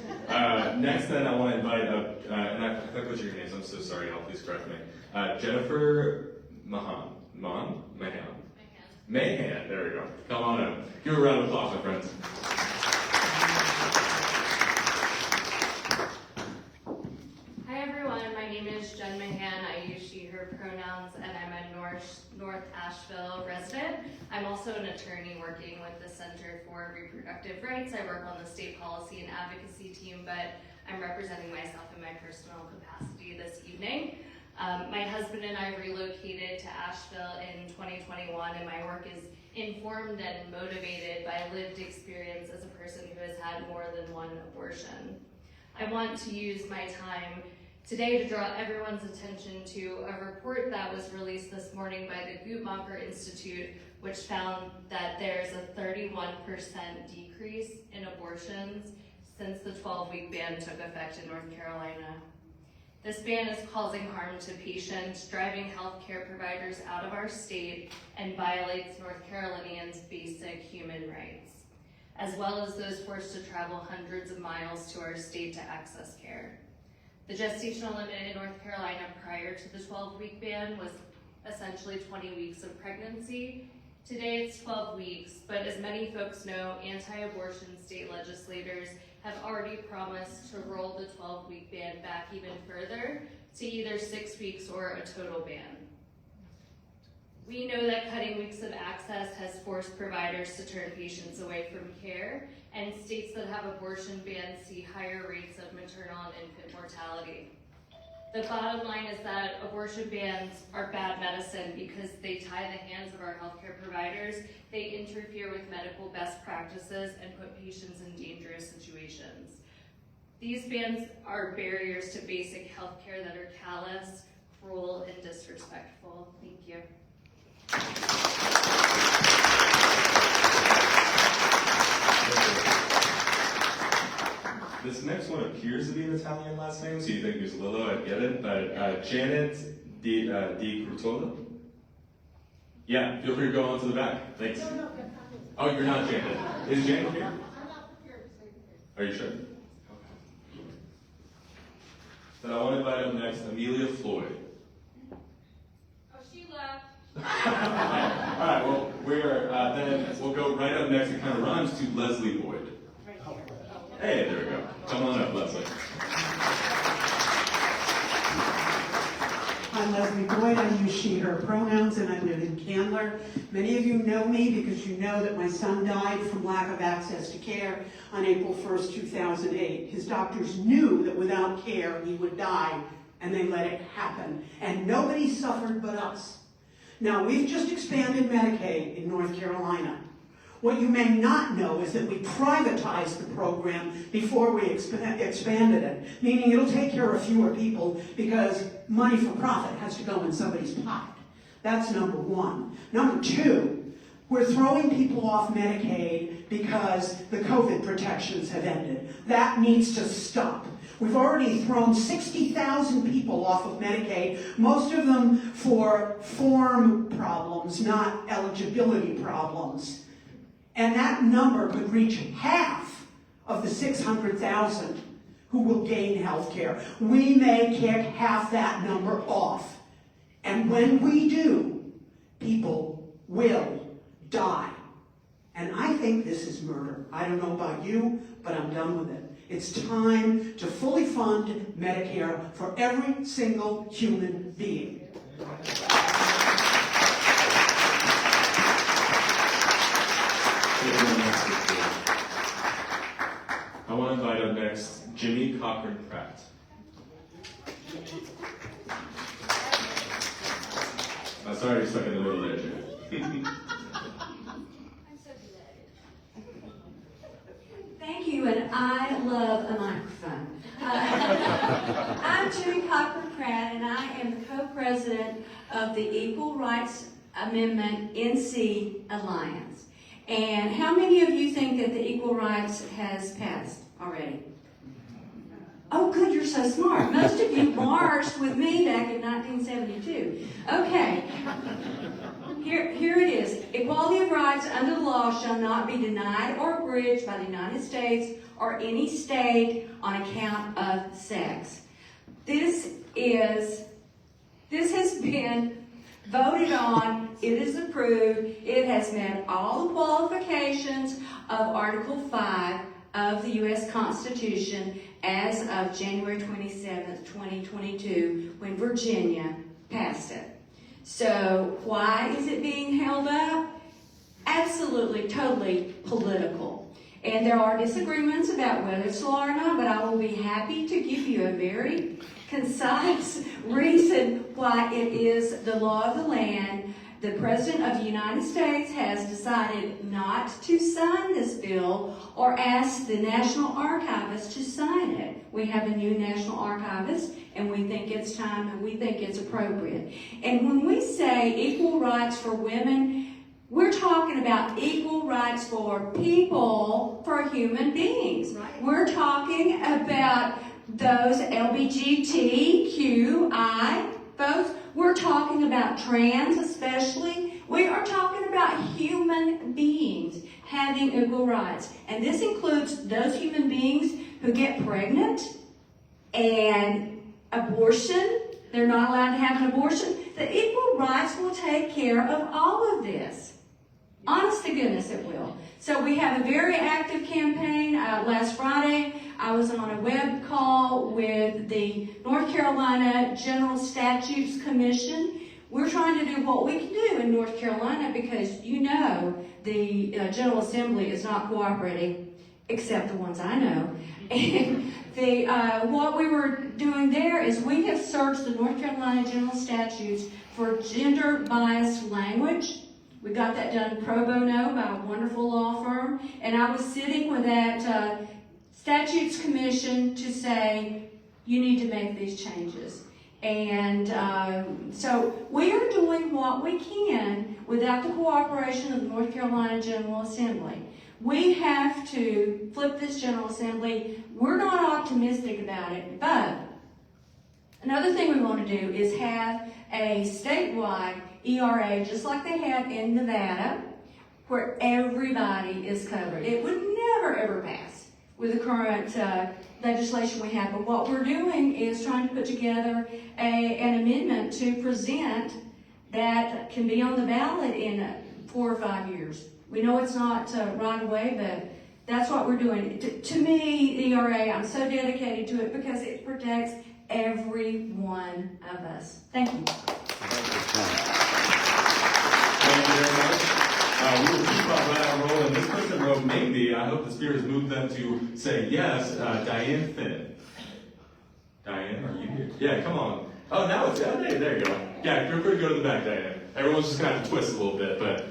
Next, then, I want to invite up, and I think what's your names? I'm so sorry, y'all. Please correct me. Jennifer Mahan. Mahan. There we go. Come on up. Give her a round of applause, my friends. Hi everyone, my name is Jen Mahan. I use she, her pronouns, and I'm a North Asheville resident. president. I'm also an attorney working with the Center for Reproductive Rights. I work on the state policy and advocacy team, but I'm representing myself in my personal capacity this evening. My husband and I relocated to Asheville in 2021, and my work is informed and motivated by lived experience as a person who has had more than one abortion. I want to use my time today to draw everyone's attention to a report that was released this morning by the Guttmacher Institute, which found that there's a 31% decrease in abortions since the 12-week ban took effect in North Carolina. This ban is causing harm to patients, driving healthcare providers out of our state, and violates North Carolinians' basic human rights, as well as those forced to travel hundreds of miles to our state to access care. The gestational limit in North Carolina prior to the 12-week ban was essentially 20 weeks of pregnancy. Today it's 12 weeks, but as many folks know, anti-abortion state legislators have already promised to roll the 12-week ban back even further to either 6 weeks or a total ban. We know that cutting weeks of access has forced providers to turn patients away from care, and states that have abortion bans see higher rates of maternal and infant mortality. The bottom line is that abortion bans are bad medicine because they tie the hands of our healthcare providers, they interfere with medical best practices, and put patients in dangerous situations. These bans are barriers to basic healthcare that are callous, cruel, and disrespectful. Thank you. This next one appears to be an Italian last name, so you think it's Lillo, I get it, but Janet Di Crutola? Yeah, feel free to go on to the back. Thanks. Oh, you're not Janet. Is Janet here? Are you sure? Okay. Then I want to invite up next Amelia Floyd. Oh, she left. All right, well, then we'll go right up next. It kind of rhymes to Leslie Boyd. Hey, there we go. Come on up, Leslie. I'm Leslie Boyd. I use she, her pronouns, and I live in Candler. Many of you know me because you know that my son died from lack of access to care on April 1st, 2008. His doctors knew that without care he would die, and they let it happen. And nobody suffered but us. Now, we've just expanded Medicaid in North Carolina. What you may not know is that we privatized the program before we expanded it, meaning it'll take care of fewer people because money for profit has to go in somebody's pocket. That's number one. Number two, we're throwing people off Medicaid because the COVID protections have ended. That needs to stop. We've already thrown 60,000 people off of Medicaid, most of them for form problems, not eligibility problems. And that number could reach half of the 600,000 who will gain health care. We may kick half that number off. And when we do, people will die. And I think this is murder. I don't know about you, but I'm done with it. It's time to fully fund Medicare for every single human being. I want to invite up next Jimmy Cochran Pratt. I'm sorry you're stuck in the middle there, Jimmy. Thank you, and I love a microphone. I'm Jimmy Cochran Pratt, and I am the co-president of the Equal Rights Amendment NC Alliance. And how many of you think that the Equal Rights has passed already? Oh, good, you're so smart. Most of you marched with me back in 1972. Okay, here it is. Equality of rights under the law shall not be denied or abridged by the United States or any state on account of sex. This has been voted on, it is approved, it has met all the qualifications of Article 5 of the U.S. Constitution as of January 27th, 2022, when Virginia passed it. So why is it being held up? Absolutely, totally political. And there are disagreements about whether it's law or not, but I will be happy to give you a very concise reason why it is the law of the land. The President of the United States has decided not to sign this bill or ask the National Archivist to sign it. We have a new National Archivist, and we think it's time and we think it's appropriate. And when we say equal rights for women, we're talking about equal rights for people, for human beings. Right. We're talking about those LGBTQI folks. We're talking about trans especially. We are talking about human beings having equal rights. And this includes those human beings who get pregnant and abortion. They're not allowed to have an abortion. The equal rights will take care of all of this. Honest to goodness, it will. So we have a very active campaign. Last Friday, I was on a web call with the North Carolina General Statutes Commission. We're trying to do what we can do in North Carolina because you know the General Assembly is not cooperating, except the ones I know. And what we were doing there is we have searched the North Carolina General Statutes for gender-biased language. We got that done pro bono by a wonderful law firm, and I was sitting with that Statutes Commission to say, you need to make these changes. And so we are doing what we can without the cooperation of the North Carolina General Assembly. We have to flip this General Assembly. We're not optimistic about it, but another thing we want to do is have a statewide ERA, just like they have in Nevada, where everybody is covered. It would never, ever pass with the current legislation we have. But what we're doing is trying to put together an amendment to present that can be on the ballot in 4 or 5 years. We know it's not right away, but that's what we're doing. To me, the ERA, I'm so dedicated to it because it protects every one of us. Thank you. Thank you very much. We will keep right on rolling. This person wrote maybe. I hope the Spirit has moved them to say yes. Diane Finn. Diane, are you here? Yeah, come on. Oh, now it's, there you go. Yeah, feel free to go to the back, Diane. Everyone's just going to have to twist a little bit, but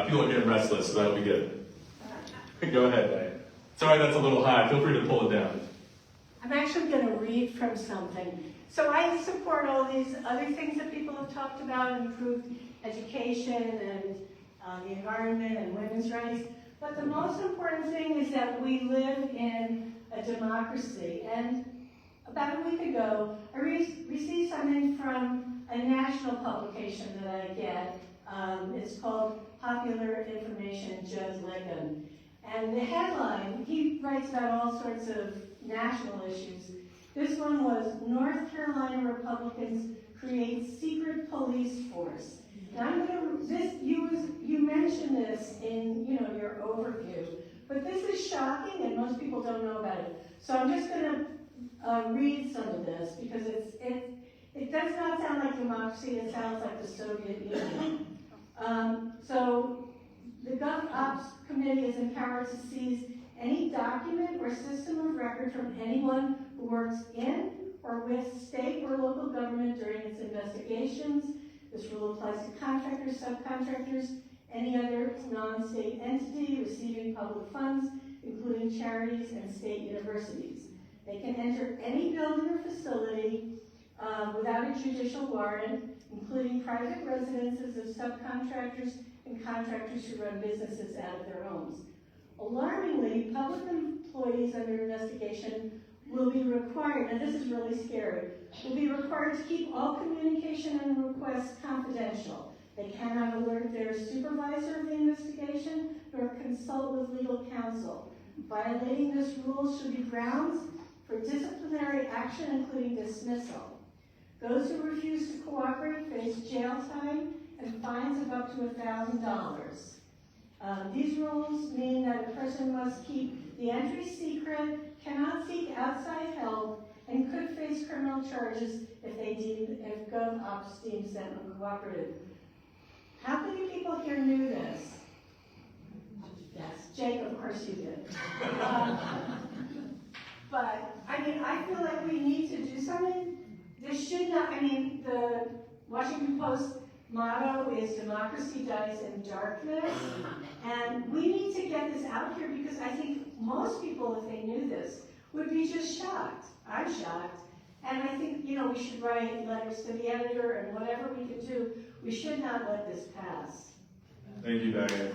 people are getting restless, so that'll be good. Go ahead, Diane. Sorry, that's a little high. Feel free to pull it down. I'm actually going to read from something. So I support all these other things that people have talked about, improved education and the environment and women's rights. But the most important thing is that we live in a democracy. And about a week ago, I received something from a national publication that I get. It's called Popular Information, Judd Ligon. And the headline, he writes about all sorts of national issues. This one was, North Carolina Republicans create secret police force. And I'm going to, you mentioned this in, your overview, but this is shocking and most people don't know about it. So I'm just going to read some of this because it does not sound like democracy, it sounds like the Soviet Union. So the GovOps Committee is empowered to seize any document or system of record from anyone who works in or with state or local government during its investigations. This rule applies to contractors, subcontractors, any other non-state entity receiving public funds, including charities and state universities. They can enter any building or facility without a judicial warrant, including private residences of subcontractors and contractors who run businesses out of their homes. Alarmingly, public employees under investigation will be required, and this is really scary, will be required to keep all communication and requests confidential. They cannot alert their supervisor of the investigation nor consult with legal counsel. Violating this rule should be grounds for disciplinary action, including dismissal. Those who refuse to cooperate face jail time and fines of up to $1,000. These rules mean that a person must keep the entry secret, cannot seek outside help, and could face criminal charges if Gov Ops deems them uncooperative. How many people here knew this? Yes, Jake, of course you did. But, I mean, I feel like we need to do something. This should not, I mean, the Washington Post motto is democracy dies in darkness. And we need to get this out here because I think most people, if they knew this, would be just shocked. I'm shocked. And I think, you know, we should write letters to the editor and whatever we can do. We should not let this pass. Thank you, Diane.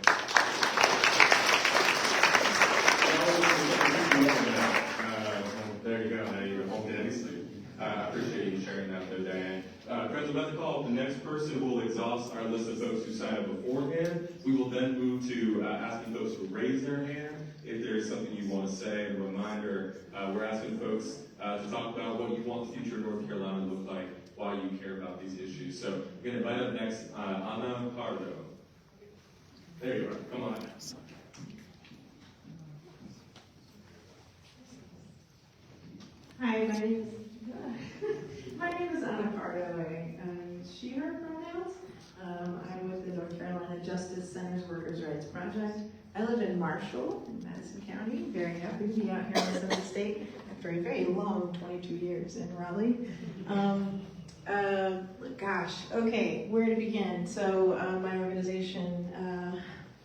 There you go. Now you're home nicely. I appreciate you sharing that, though, Diane. Friends, I'm about to call up the next person who will exhaust our list of folks who signed up beforehand. We will then move to asking folks to raise their hand if there is something you want to say. A reminder, we're asking folks to talk about what you want the future of North Carolina to look like, why you care about these issues. So we're going to invite up next Ana Pardo. There you are. Come on. Hi, my name is Ana Pardo. I'm she, her pronouns. I'm with the North Carolina Justice Center's Workers' Rights Project. I live in Marshall, in Madison County. Very happy to be out here in the Southern State after a very long 22 years in Raleigh. Gosh, okay, where to begin? So my organization,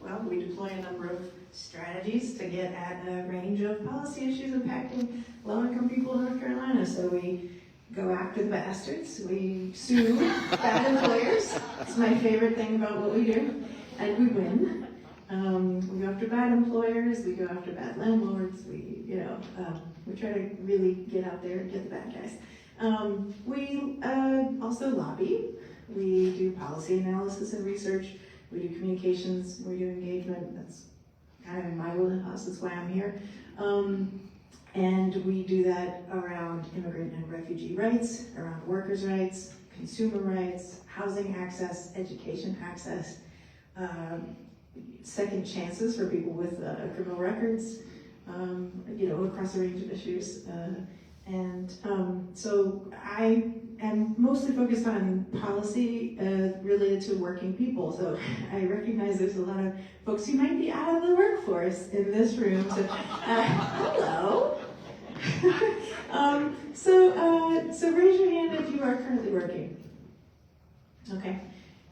well, we deploy a number of strategies to get at a range of policy issues impacting low-income people in North Carolina. So we go after the bastards, we sue bad employers. It's my favorite thing about what we do, and we win. We go after bad employers, we go after bad landlords, we try to really get out there and get the bad guys. We also lobby, we do policy analysis and research, we do communications, we do engagement. That's kind of in my wheelhouse, that's why I'm here. And we do that around immigrant and refugee rights, around workers' rights, consumer rights, housing access, education access, second chances for people with criminal records, across a range of issues. So I am mostly focused on policy related to working people. So I recognize there's a lot of folks who might be out of the workforce in this room. So, hello. So raise your hand if you are currently working. Okay.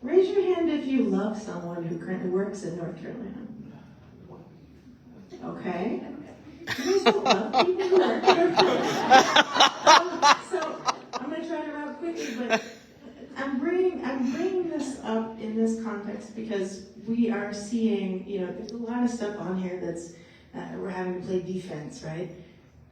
Raise your hand if you love someone who currently works in North Carolina. Okay. You guys don't love people who work in North Carolina. So I'm going to try to wrap quickly, but I'm bringing this up in this context because we are seeing, there's a lot of stuff on here that's we're having to play defense, right?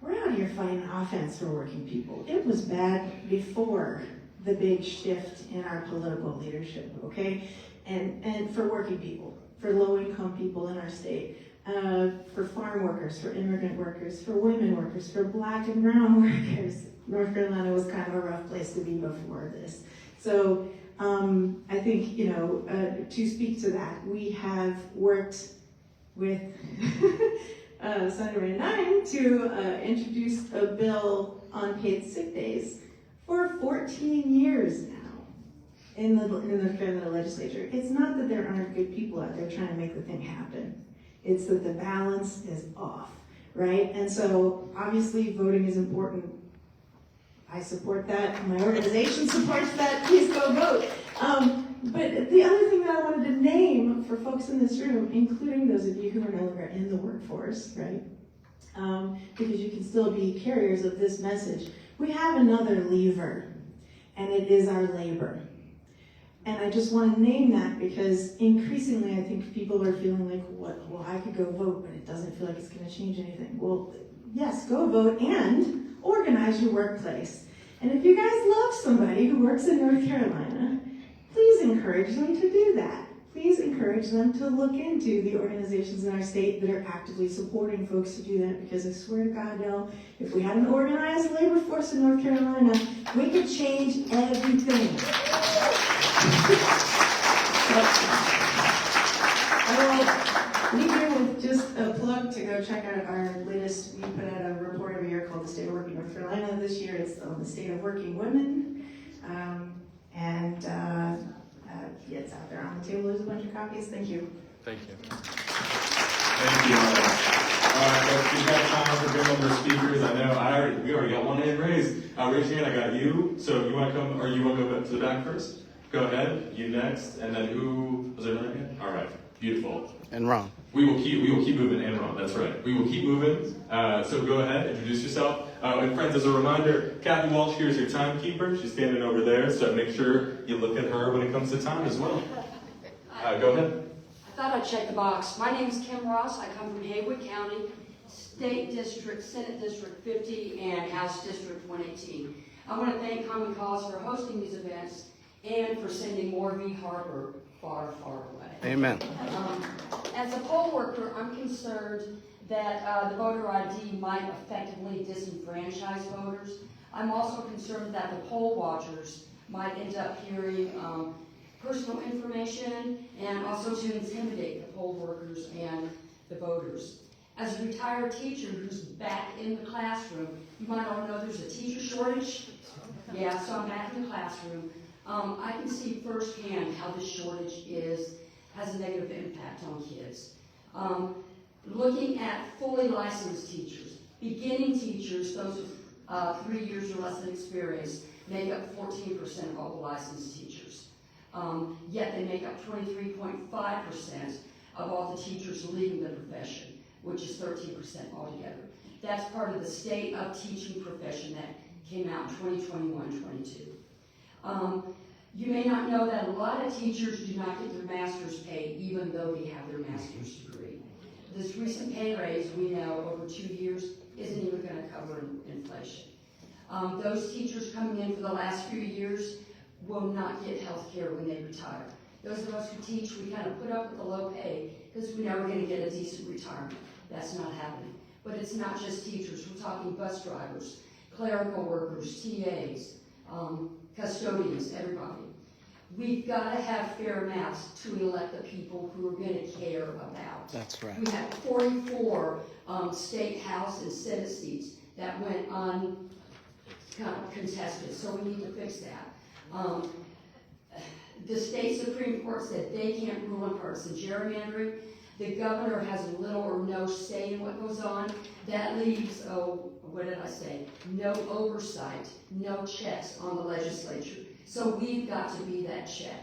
We're out here fighting offense for working people. It was bad before the big shift in our political leadership, okay? And for working people, for low-income people in our state, for farm workers, for immigrant workers, for women workers, for black and brown workers. North Carolina was kind of a rough place to be before this. So I think, to speak to that, we have worked with Senator Nine to introduce a bill on paid sick days for 14 years now in the North Carolina legislature. It's not that there aren't good people out there trying to make the thing happen. It's that the balance is off, right? And so obviously voting is important. I support that. My organization supports that. Please go vote. But the other thing that I wanted to name for folks in this room, including those of you who are no longer in the workforce, right? Because you can still be carriers of this message. We have another lever, and it is our labor. And I just want to name that because increasingly I think people are feeling like, well, I could go vote, but it doesn't feel like it's going to change anything. Well, yes, go vote and organize your workplace. And if you guys love somebody who works in North Carolina, please encourage them to do that. Please encourage them to look into the organizations in our state that are actively supporting folks to do that, because I swear to God, y'all, if we had an organized labor force in North Carolina, we could change everything. I will leave you with just a plug to go go check out our latest, we put out a report every year called The State of Working North Carolina. This year it's on the state of working women. Yeah, it's out there on the table. There's a bunch of copies. Thank you. Thank you. Thank you. All right, folks, we've got time for good number of speakers. I know we already got one hand raised. Raise your hand. I got you. So you want to come, or you want to go back to the back first? Go ahead. You next, and then who? Was there another hand? All right. Beautiful. And Ron. We will keep moving, and Ron. That's right. We will keep moving. So go ahead, introduce yourself. And friends, as a reminder, Kathy Walsh here is your timekeeper. She's standing over there, so make sure you look at her when it comes to time as well. Go ahead. I thought I'd check the box. My name is Kim Ross. I come from Haywood County, State District, Senate District 50, and House District 118. I want to thank Common Cause for hosting these events and for sending Morvey Harbor far, far away. Amen. As a poll worker, I'm concerned that the voter ID might effectively disenfranchise voters. I'm also concerned that the poll watchers might end up hearing personal information and also to intimidate the poll workers and the voters. As a retired teacher who's back in the classroom, you might all know there's a teacher shortage. Yeah, so I'm back in the classroom. I can see firsthand how this shortage has a negative impact on kids. Looking at fully licensed teachers, beginning teachers, those with 3 years or less of experience, make up 14% of all the licensed teachers. Yet they make up 23.5% of all the teachers leaving the profession, which is 13% altogether. That's part of the State of Teaching Profession that came out in 2021-22. You may not know that a lot of teachers do not get their master's pay even though they have their master's degree. This recent pay raise, we know, over 2 years, isn't even going to cover inflation. Those teachers coming in for the last few years will not get health care when they retire. Those of us who teach, we kind of put up with the low pay because we know we're going to get a decent retirement. That's not happening. But it's not just teachers. We're talking bus drivers, clerical workers, TAs, custodians, everybody. We've got to have fair maps to elect the people who are going to care about. That's right. We have 44 state house and senate seats that went uncontested, so we need to fix that. The state Supreme Court said they can't rule on partisan gerrymandering. The governor has little or no say in what goes on. That leaves, what did I say? No oversight, no checks on the legislature. So we've got to be that check,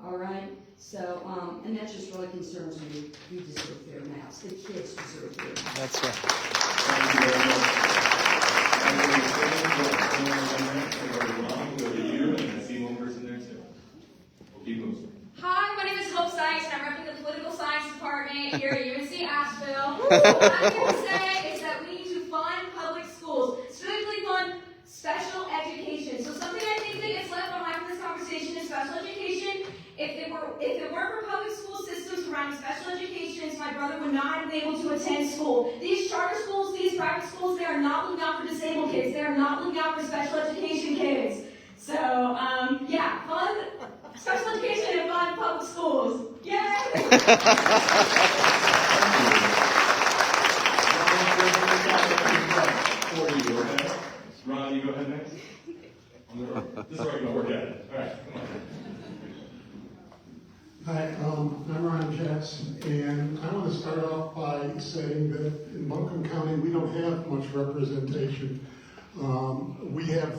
all right? So, and that just really concerns me. We deserve fair maps. The kids deserve fair maps. That's right. Thank you very much. We'll go to you, and I see one person there too. We'll keep moving. Hi, my name is Hope Sykes, and I'm representing the Political Science Department here at UNC Asheville. What I'm here to say is that we need to fund public schools, specifically fund special education. So something I think that gets left behind from this conversation is special education. If it weren't for public school systems surrounding special education, my brother would not have been able to attend school. These charter schools, these private schools, they are not looking out for disabled kids. They are not looking out for special education kids. So, yeah, fund special education and fund public schools. Yay! Ron, you go ahead next. This is where you're going to work at it. All right, come on. Hi, I'm Ron Jess, and I want to start off by saying that in Buncombe County, we don't have much representation. We have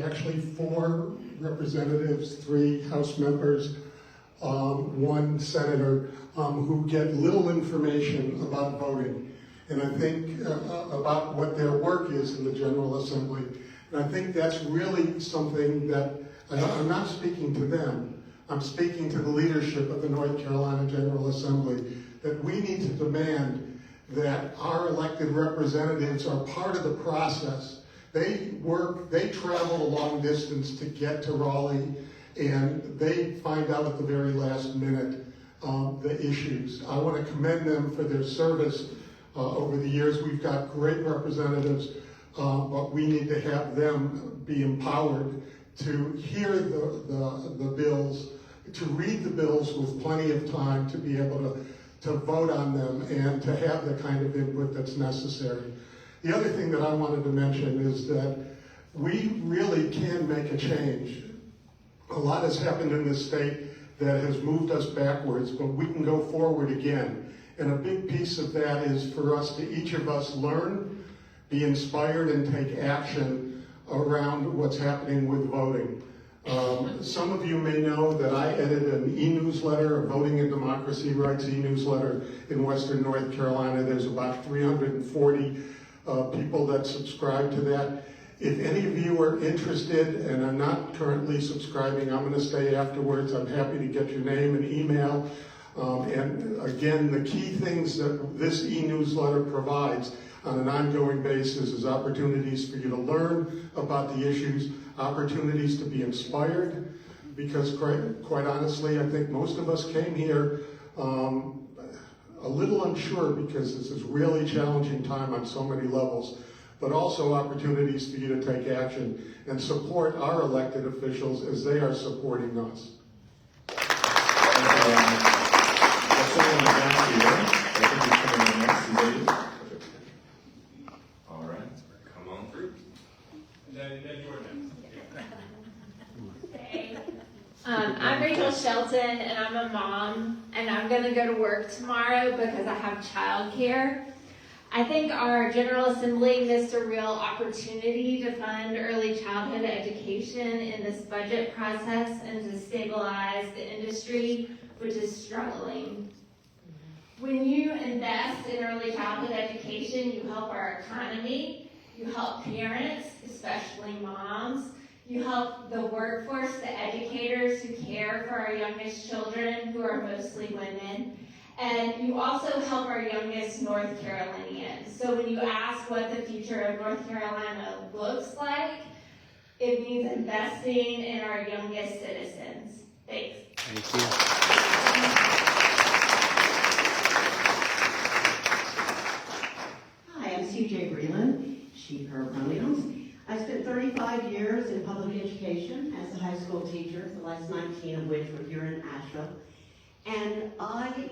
actually four representatives, 3 House members, 1 senator, who get little information about voting. And I think about what their work is in the General Assembly. And I think that's really something that, I'm not speaking to them, I'm speaking to the leadership of the North Carolina General Assembly, that we need to demand that our elected representatives are part of the process. They travel a long distance to get to Raleigh, and they find out at the very last minute the issues. I want to commend them for their service over the years. We've got great representatives, but we need to have them be empowered to hear the bills, to read the bills with plenty of time to be able to vote on them and to have the kind of input that's necessary. The other thing that I wanted to mention is that we really can make a change. A lot has happened in this state that has moved us backwards, but we can go forward again. And a big piece of that is for us to, each of us, learn, be inspired, and take action around what's happening with voting. Some of you may know that I edit an e-newsletter, a Voting and Democracy Rights e-newsletter in Western North Carolina. There's about 340 people that subscribe to that. If any of you are interested and are not currently subscribing, I'm going to stay afterwards. I'm happy to get your name and email. And again, the key things that this e-newsletter provides on an ongoing basis is opportunities for you to learn about the issues, opportunities to be inspired, because quite honestly, I think most of us came here a little unsure because this is really challenging time on so many levels, but also opportunities for you to take action and support our elected officials as they are supporting us. Let's go in the back here. I think you're coming in next, lady. All right, come on through. And then you're next. Hey. I'm Rachel Shelton, and I'm a mom, and I'm going to go to work tomorrow because I have childcare. I think our General Assembly missed a real opportunity to fund early childhood education in this budget process and to stabilize the industry, which is struggling. When you invest in early childhood education, you help our economy, you help parents, especially moms, you help the workforce, the educators who care for our youngest children, who are mostly women, and you also help our youngest North Carolinians. So when you ask what the future of North Carolina looks like, it means investing in our youngest citizens. Thanks. Thank you. Hi, I'm CJ Breland, she, her pronouns. I spent 35 years in public education as a high school teacher, the last 19 of which were here in Asheville. And I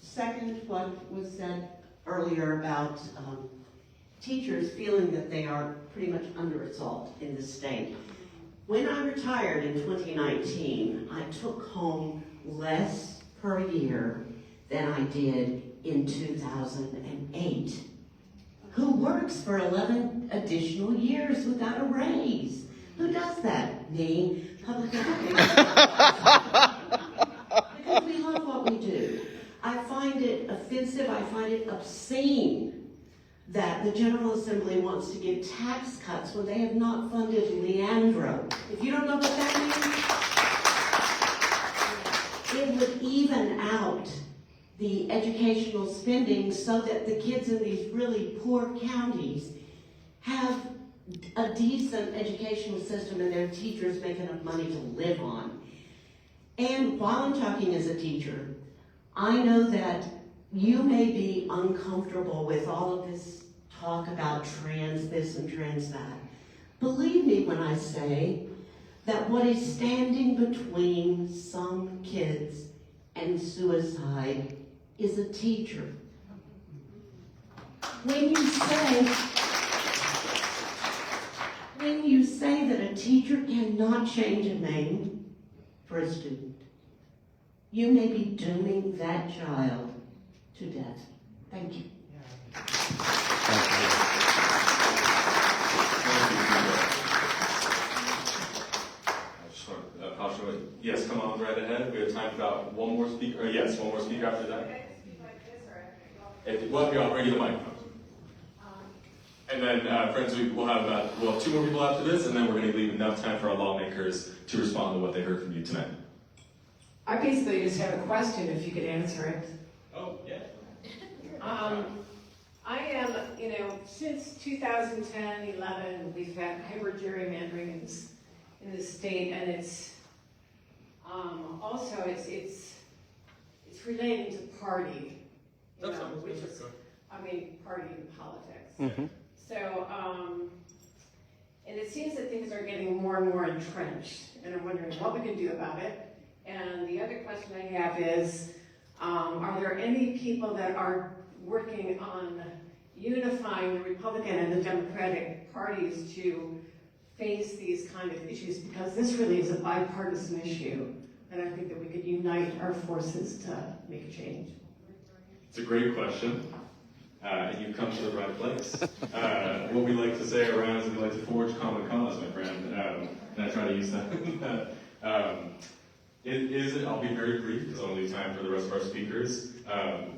second what was said earlier about teachers feeling that they are pretty much under assault in this state. When I retired in 2019, I took home less per year than I did in 2008. Who works for 11 additional years without a raise? Who does that? Me, public education. Because we love what we do. I find it offensive, I find it obscene that the General Assembly wants to give tax cuts when they have not funded Leandro. If you don't know what that means, it would even out the educational spending so that the kids in these really poor counties have a decent educational system and their teachers make enough money to live on. And while I'm talking as a teacher, I know that you may be uncomfortable with all of this talk about trans this and trans that. Believe me when I say that what is standing between some kids and suicide is a teacher. When you say that a teacher cannot change a name for a student, you may be dooming that child to death. Thank you. Yes, come on right ahead. We have time for about one more speaker. Yes, one more speaker after that. Well, here, I'll bring you the microphone. And then, friends, we'll have two more people after this, and then we're going to leave enough time for our lawmakers to respond to what they heard from you tonight. I basically just have a question, if you could answer it. Oh, yeah. I am, since 2010, 11, we've had hyper gerrymandering in the state, and it's also it's relating to party, which is, party and politics. Mm-hmm. So, and it seems that things are getting more and more entrenched, and I'm wondering what we can do about it. And the other question I have is, Are there any people that are working on unifying the Republican and the Democratic parties to face these kind of issues? Because this really is a bipartisan issue, and I think that we could unite our forces to make a change. It's a great question. And you've come to the right place. What we like to say around is we like to forge common cause, my friend. And I try to use that. I'll be very brief because I'll leave time for the rest of our speakers.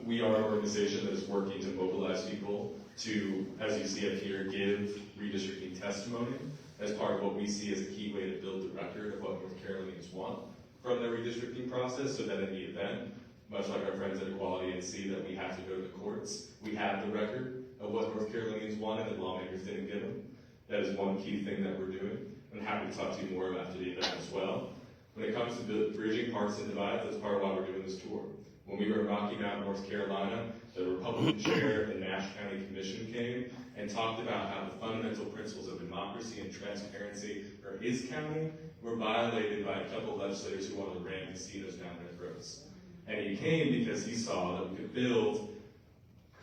We are an organization that is working to mobilize people to, as you see up here, give redistricting testimony as part of what we see as a key way to build the record of what North Carolinians want from the redistricting process, so that in the event, much like our friends at Equality and See, that we have to go to the courts, we have the record of what North Carolinians wanted that lawmakers didn't give them. That is one key thing that we're doing. I'm happy to talk to you more after the event as well. When it comes to bridging partisan divides, that's part of why we're doing this tour. When we were in Rocky Mount, North Carolina, the Republican chair in Nash County Commission came and talked about how the fundamental principles of democracy and transparency for his county were violated by a couple of legislators who wanted to ram casinos down their throats. And he came because he saw that we could build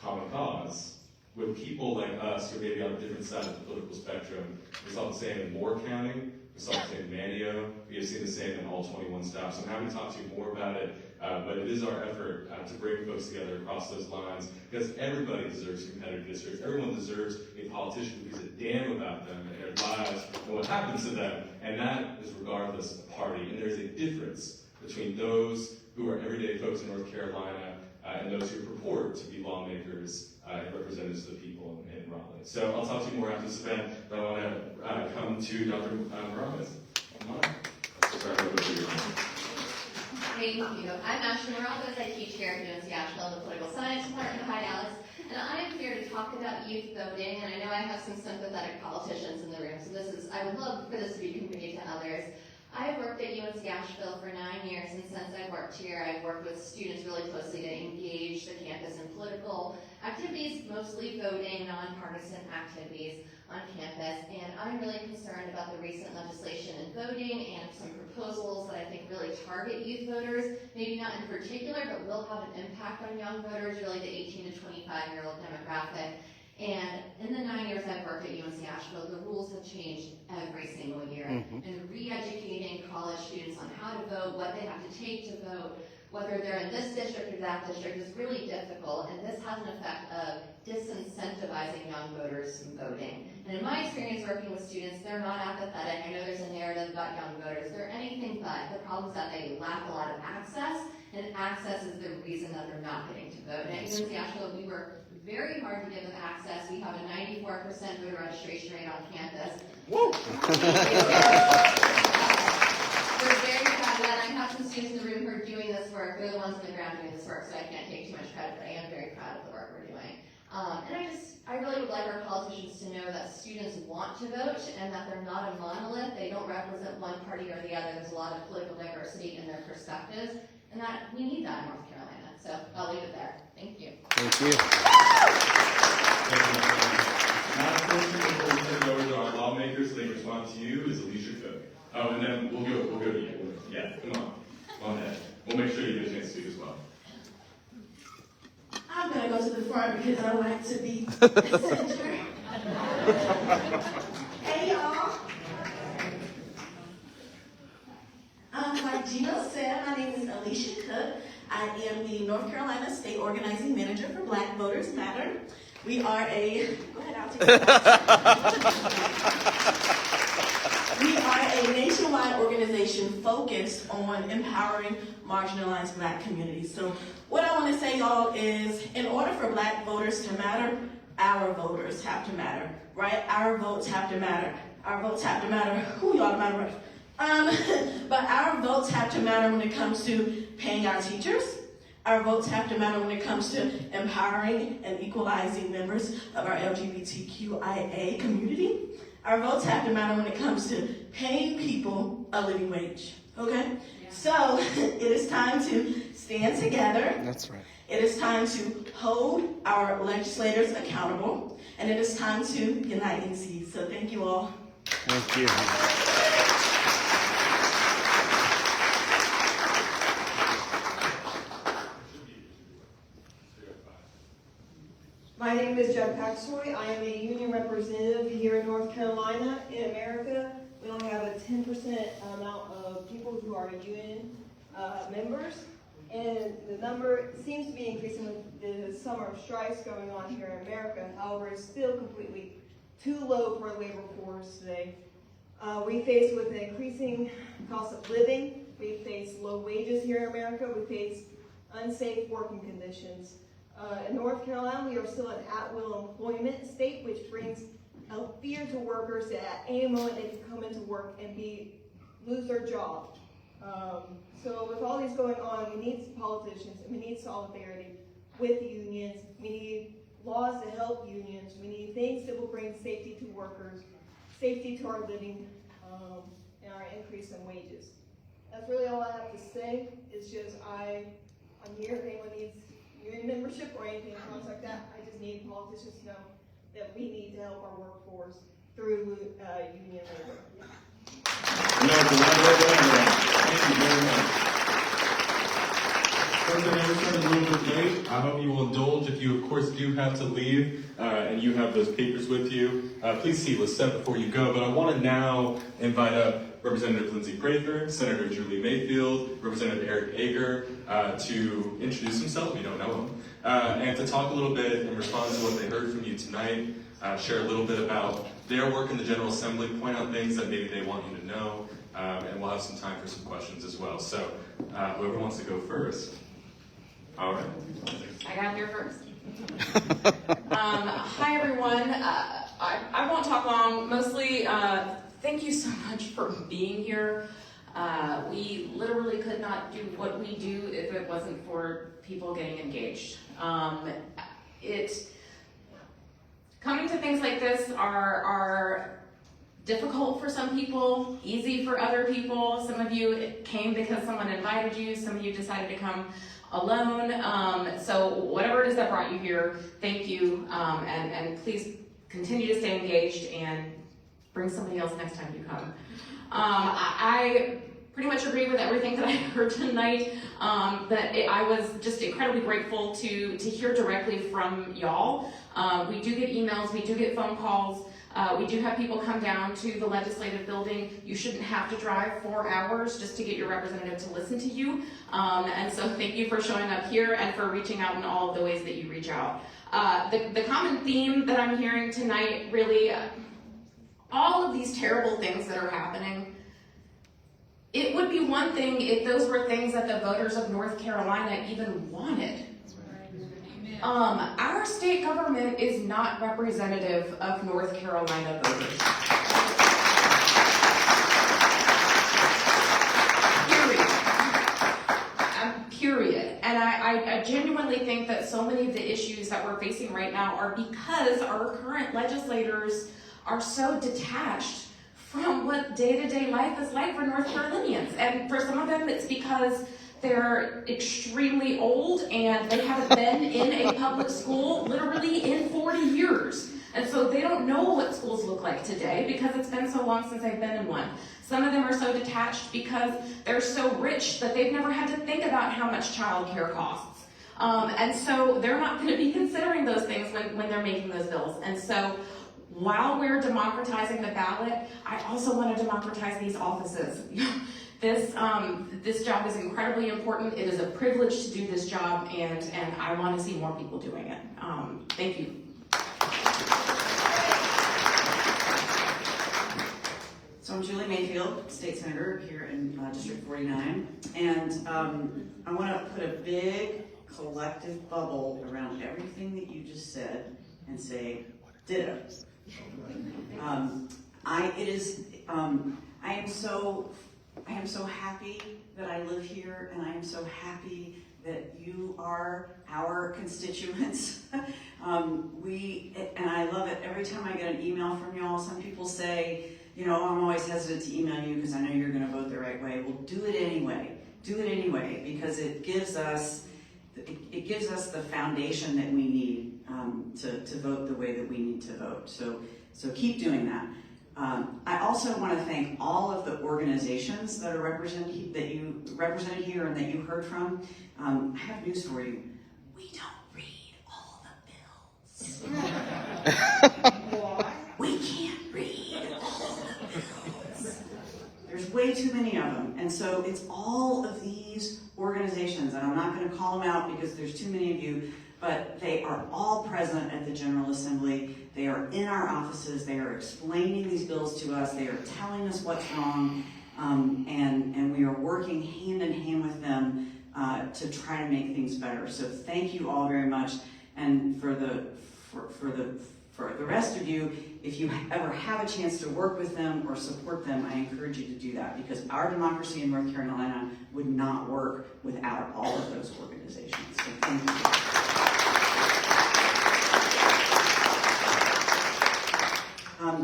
common cause with people like us who are maybe on a different side of the political spectrum. We saw the same in Moore County, we saw the same in Manio, we have seen the same in all 21 stops. I'm happy to talk to you more about it, but it is our effort to bring folks together across those lines, because everybody deserves competitive districts. Everyone deserves a politician who gives a damn about them and their lives and what happens to them, and that is regardless of party. And there's a difference between those who are everyday folks in North Carolina and those who purport to be lawmakers and representatives of the people in Raleigh. So I'll talk to you more after this event, but I want to come to Dr. Morales. Come on. Let's start over to you. Thank you. I'm Ashley Morales. I teach here at UNC Asheville in the Political Science Department. Hi, Alex. And I am here to talk about youth voting, and I know I have some sympathetic politicians in the room, so I would love for this to be conveyed to others. I've worked at UNC Asheville for 9 years, and since I've worked here, I've worked with students really closely to engage the campus in political activities, mostly voting, nonpartisan activities on campus. And I'm really concerned about the recent legislation in voting and some proposals that I think really target youth voters, maybe not in particular, but will have an impact on young voters, really the 18 to 25-year-old demographic. And in the 9 years I've worked at UNC Asheville, the rules have changed every single year. And re-educating college students on how to vote, what they have to take to vote, whether they're in this district or that district, is really difficult. And this has an effect of disincentivizing young voters from voting. And in my experience working with students, they're not apathetic. I know there's a narrative about young voters. They're anything but. The problem is that they lack a lot of access, and access is the reason that they're not getting to vote. And at UNC Asheville, we were very hard to give them access. We have a 94% voter registration rate on campus. Whoa! We're very proud of that. I have some students in the room who are doing this work. They're the ones on the ground doing this work, so I can't take too much credit, but I am very proud of the work we're doing. And I really would like our politicians to know that students want to vote and that they're not a monolith. They don't represent one party or the other. There's a lot of political diversity in their perspectives, and that we need that in North Carolina. So I'll leave it there. Thank you. Thank you. Last person before we turn it over to our lawmakers, they respond to you, is Alicia Cook. Oh, and then we'll go to you. Yeah, come on. Come on ahead. We'll make sure you get a chance to speak as well. I'm going to go to the front because I like to be the center. Hey, y'all. Like Gino said, my name is Alicia Cook. I am the North Carolina State Organizing Manager for Black Voters Matter. We are a, go ahead, I'll take it. We are a nationwide organization focused on empowering marginalized Black communities. So what I want to say, y'all, is in order for Black voters to matter, our voters have to matter, right? Our votes have to matter. Our votes have to matter. Who y'all matter with? But our votes have to matter when it comes to paying our teachers. Our votes have to matter when it comes to empowering and equalizing members of our LGBTQIA community. Our votes have to matter when it comes to paying people a living wage, okay? Yeah. So it is time to stand together. That's right. It is time to hold our legislators accountable, and it is time to unite in seeds. So thank you all. Thank you. name is Jeff Paxoy. I am a union representative here in North Carolina. In America, we only have a 10% amount of people who are union members, and the number seems to be increasing with the summer strikes going on here in America. However, it's still completely too low for a labor force today. We face with an increasing cost of living. We face low wages here in America. We face unsafe working conditions. In North Carolina, we are still an at-will employment state, which brings a fear to workers that at any moment they can come into work and lose their job. So with all these going on, we need politicians and we need solidarity with unions. We need laws to help unions. We need things that will bring safety to workers, safety to our living, and our increase in wages. That's really all I have to say. It's just I'm here if anyone needs union membership or anything else like that. I just need politicians to know that we need to help our workforce through union labor. Thank you very much. Since I never started a little bit late, I hope you will indulge. If you, of course, do have to leave and you have those papers with you, please see what's said before you go. But I want to now invite up Representative Lindsey Prather, Senator Julie Mayfield, Representative Eric Ager to introduce himself, if you don't know him, and to talk a little bit in response to what they heard from you tonight, share a little bit about their work in the General Assembly, point out things that maybe they want you to know, and we'll have some time for some questions as well. So whoever wants to go first. All right. I got here first. Hi, everyone. I won't talk long. Mostly, thank you so much for being here. We literally could not do what we do if it wasn't for people getting engaged. Coming to things like this are difficult for some people, easy for other people. Some of you came because someone invited you. Some of you decided to come alone. So whatever it is that brought you here, thank you. And please continue to stay engaged and bring somebody else next time you come. I pretty much agree with everything that I heard tonight. I was just incredibly grateful to hear directly from y'all. We do get emails, we do get phone calls. We do have people come down to the legislative building. You shouldn't have to drive 4 hours just to get your representative to listen to you. And so thank you for showing up here and for reaching out in all of the ways that you reach out. The common theme that I'm hearing tonight, really, all of these terrible things that are happening, it would be one thing if those were things that the voters of North Carolina even wanted. Our state government is not representative of North Carolina voters. Period. And I genuinely think that so many of the issues that we're facing right now are because our current legislators are so detached from what day-to-day life is like for North Carolinians. And for some of them, it's because they're extremely old and they haven't been in a public school literally in 40 years. And so they don't know what schools look like today because it's been so long since they've been in one. Some of them are so detached because they're so rich that they've never had to think about how much childcare costs. And so they're not going to be considering those things when they're making those bills. And so while we're democratizing the ballot, I also want to democratize these offices. This job is incredibly important. It is a privilege to do this job, and I want to see more people doing it. Thank you. So I'm Julie Mayfield, State Senator here in District 49, and I want to put a big collective bubble around everything that you just said and say, ditto. I am so happy that I live here, and I am so happy that you are our constituents. And I love it. Every time I get an email from y'all, some people say, you know, I'm always hesitant to email you because I know you're going to vote the right way. Well, do it anyway. Do it anyway, because it gives us the foundation that we need to vote the way that we need to vote. So keep doing that. I also want to thank all of the organizations that are represented here and that you heard from. I have news for you. We don't read all the bills. bills. We can't read all of the bills. There's way too many of them. And so it's all of these organizations, and I'm not going to call them out because there's too many of you, but they are all present at the General Assembly. They are in our offices. They are explaining these bills to us. They are telling us what's wrong, and we are working hand in hand with them to try to make things better. So thank you all very much. And for the rest of you, if you ever have a chance to work with them or support them, I encourage you to do that, because our democracy in North Carolina would not work without all of those organizations. So thank you.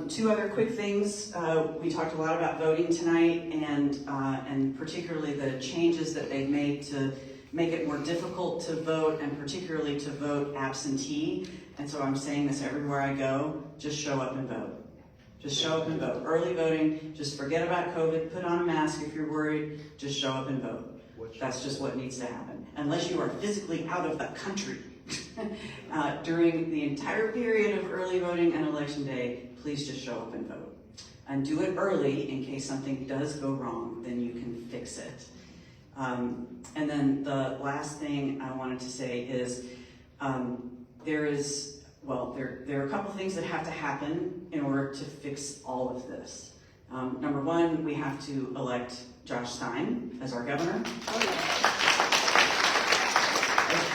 Two other quick things. We talked a lot about voting tonight, and particularly the changes that they've made to make it more difficult to vote, and particularly to vote absentee. And so I'm saying this everywhere I go: just show up and vote. Just show up and vote. Early voting. Just forget about COVID. Put on a mask if you're worried. Just show up and vote. That's just what needs to happen. Unless you are physically out of the country during the entire period of early voting and election day, please just show up and vote. And do it early in case something does go wrong, then you can fix it. And then the last thing I wanted to say is there are a couple things that have to happen in order to fix all of this. Number one, we have to elect Josh Stein as our governor.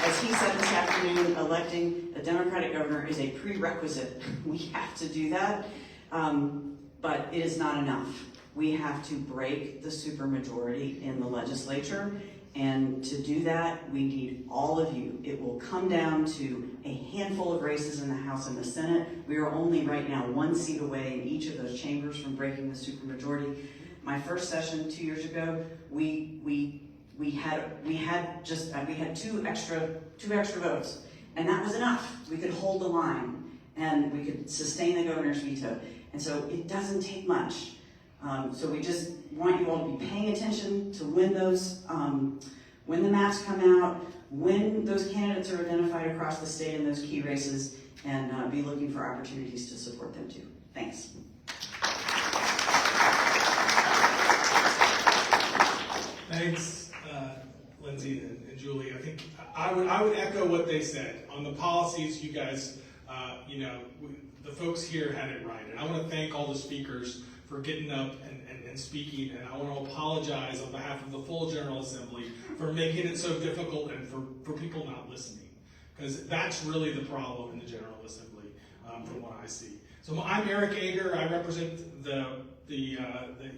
As he said this afternoon, electing a Democratic governor is a prerequisite. We have to do that, but it is not enough. We have to break the supermajority in the legislature, and to do that, we need all of you. It will come down to a handful of races in the House and the Senate. We are only right now 1 seat away in each of those chambers from breaking the supermajority. My first session 2 years ago, we had two extra votes, and that was enough. We could hold the line, and we could sustain the governor's veto. And so it doesn't take much. So we just want you all to be paying attention to when the maps come out, when those candidates are identified across the state in those key races, and be looking for opportunities to support them too. Thanks. Thanks, Lindsay and Julie. I think I would echo what they said on the policies. You guys, the folks here had it right, and I want to thank all the speakers for getting up and speaking, and I want to apologize on behalf of the full General Assembly for making it so difficult and for people not listening, because that's really the problem in the General Assembly from what I see. So I'm Eric Ager. I represent the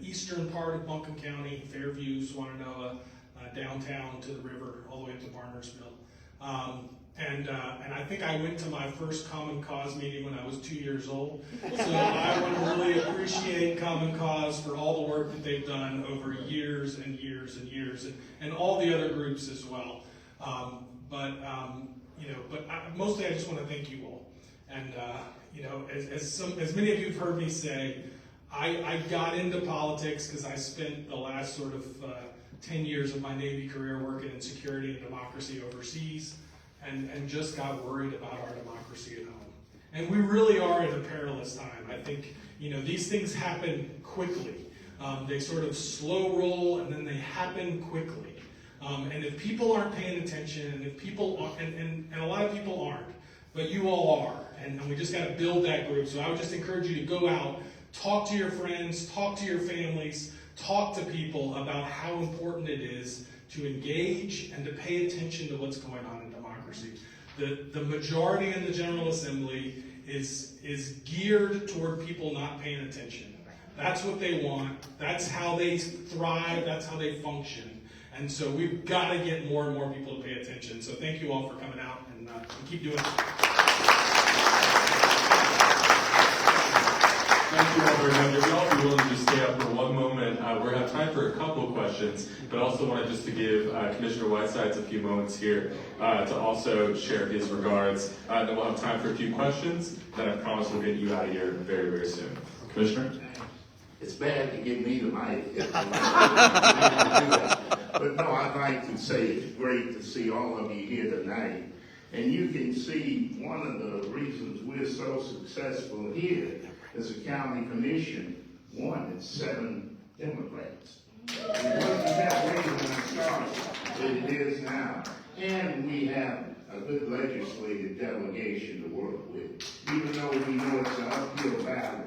eastern part of Buncombe County, Fairview, Swannanoa, downtown to the river, all the way up to Barnersville. And I think I went to my first Common Cause meeting when I was 2 years old. So I want to really appreciate Common Cause for all the work that they've done over years and years and years, and all the other groups as well. Mostly I just want to thank you all. And as many of you have heard me say, I got into politics because I spent the last sort of 10 years of my Navy career working in security and democracy overseas, and just got worried about our democracy at home. And we really are in a perilous time. I think, these things happen quickly. They sort of slow roll, and then they happen quickly. And if people aren't paying attention, and if people and a lot of people aren't, but you all are, and we just got to build that group. So I would just encourage you to go out, talk to your friends, talk to your families, talk to people about how important it is to engage and to pay attention to what's going on in democracy. The majority in the General Assembly is geared toward people not paying attention. That's what they want. That's how they thrive. That's how they function. And so we've got to get more and more people to pay attention. So thank you all for coming out, and keep doing it. Thank you all very much. If y'all be willing to just stay up for one moment, we're going to have time for a couple of questions, but also wanted just to give Commissioner Whitesides a few moments here to also share his regards. Then we'll have time for a few questions, then I promise we'll get you out of here very, very soon. Commissioner? It's bad to give me the mic. But no, I'd like to say it's great to see all of you here tonight. And you can see one of the reasons we're so successful here as a county commission, one, it's 7 Democrats. It wasn't that way when I started, but it is now. And we have a good legislative delegation to work with, even though we know it's an uphill battle.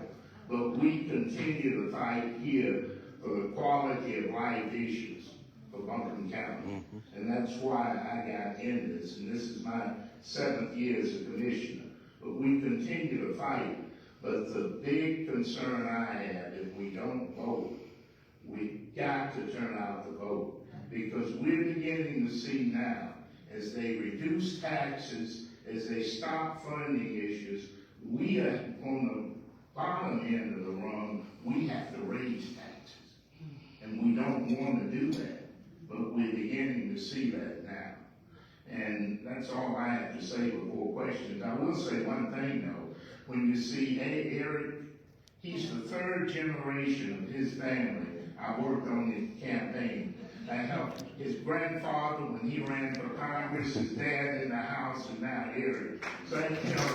But we continue to fight here for the quality of life issues for Buncombe County. And that's why I got in this, and this is my 7th year as a commissioner. But we continue to fight. But the big concern I have, if we don't vote, we got to turn out the vote. Because we're beginning to see now, as they reduce taxes, as they stop funding issues, we are on the bottom end of the rung. We have to raise taxes. And we don't want to do that. But we're beginning to see that now. And that's all I have to say before questions. I will say one thing though. When you see Eric, he's the 3rd generation of his family. I worked on his campaign. I helped his grandfather when he ran for Congress, his dad in the House, and now Eric. So, you know,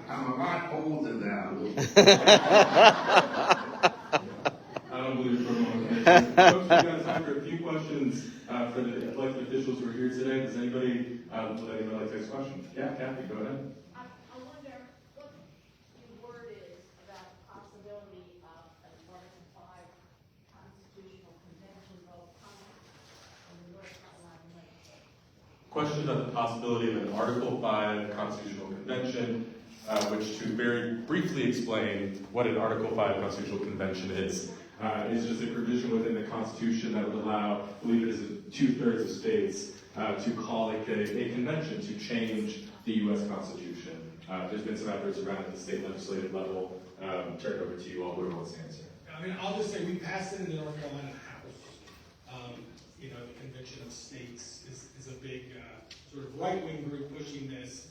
I'm a lot older now. I don't believe it for a moment. Folks, we've got time for a few questions for the elected officials who are here today. Does anybody like to ask questions? Yeah, Kathy, go ahead. I wonder what your word is about the possibility of an Article 5 constitutional convention vote coming in the North Carolina legislature. Question about the possibility of an Article 5 constitutional convention, which, to very briefly explain what an Article 5 constitutional convention is just a provision within the Constitution that would allow, I believe it is 2/3 of states, to call a convention to change the U.S. Constitution. There's been some efforts around at the state legislative level. Turn it over to you all. Whoever wants to answer. I mean, I'll just say we passed it in the North Carolina House. You know, the Convention of States is a big sort of right-wing group pushing this.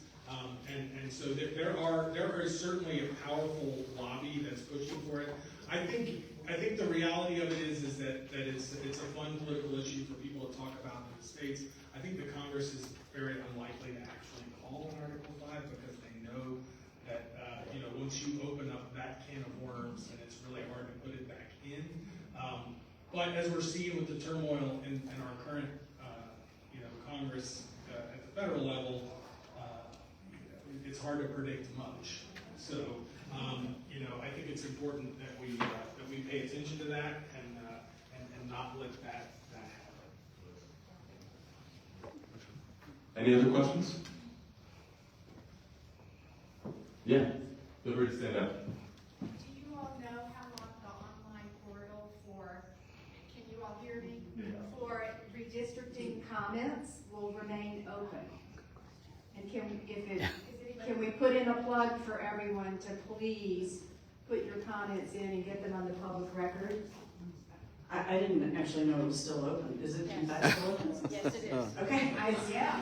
And so there is certainly a powerful lobby that's pushing for it. I think the reality of it is that it's a fun political issue for people to talk about in the states. I think the Congress is very unlikely to actually call an Article 5 because they know that you know, once you open up that can of worms, and it's really hard to put it back in. But as we're seeing with the turmoil in our current you know, Congress at the federal level, it's hard to predict much. So, you know, I think it's important that we pay attention to that and not let that happen. Any other questions? Yeah, feel free to stand up. Do you all know how long the online portal for, can you all hear me? Yeah. For redistricting comments will remain open? And can we put in a plug for everyone to please put your comments in and get them on the public record? I didn't actually know it was still open. Is it in fact still open? Yes, it is. Okay. Yeah.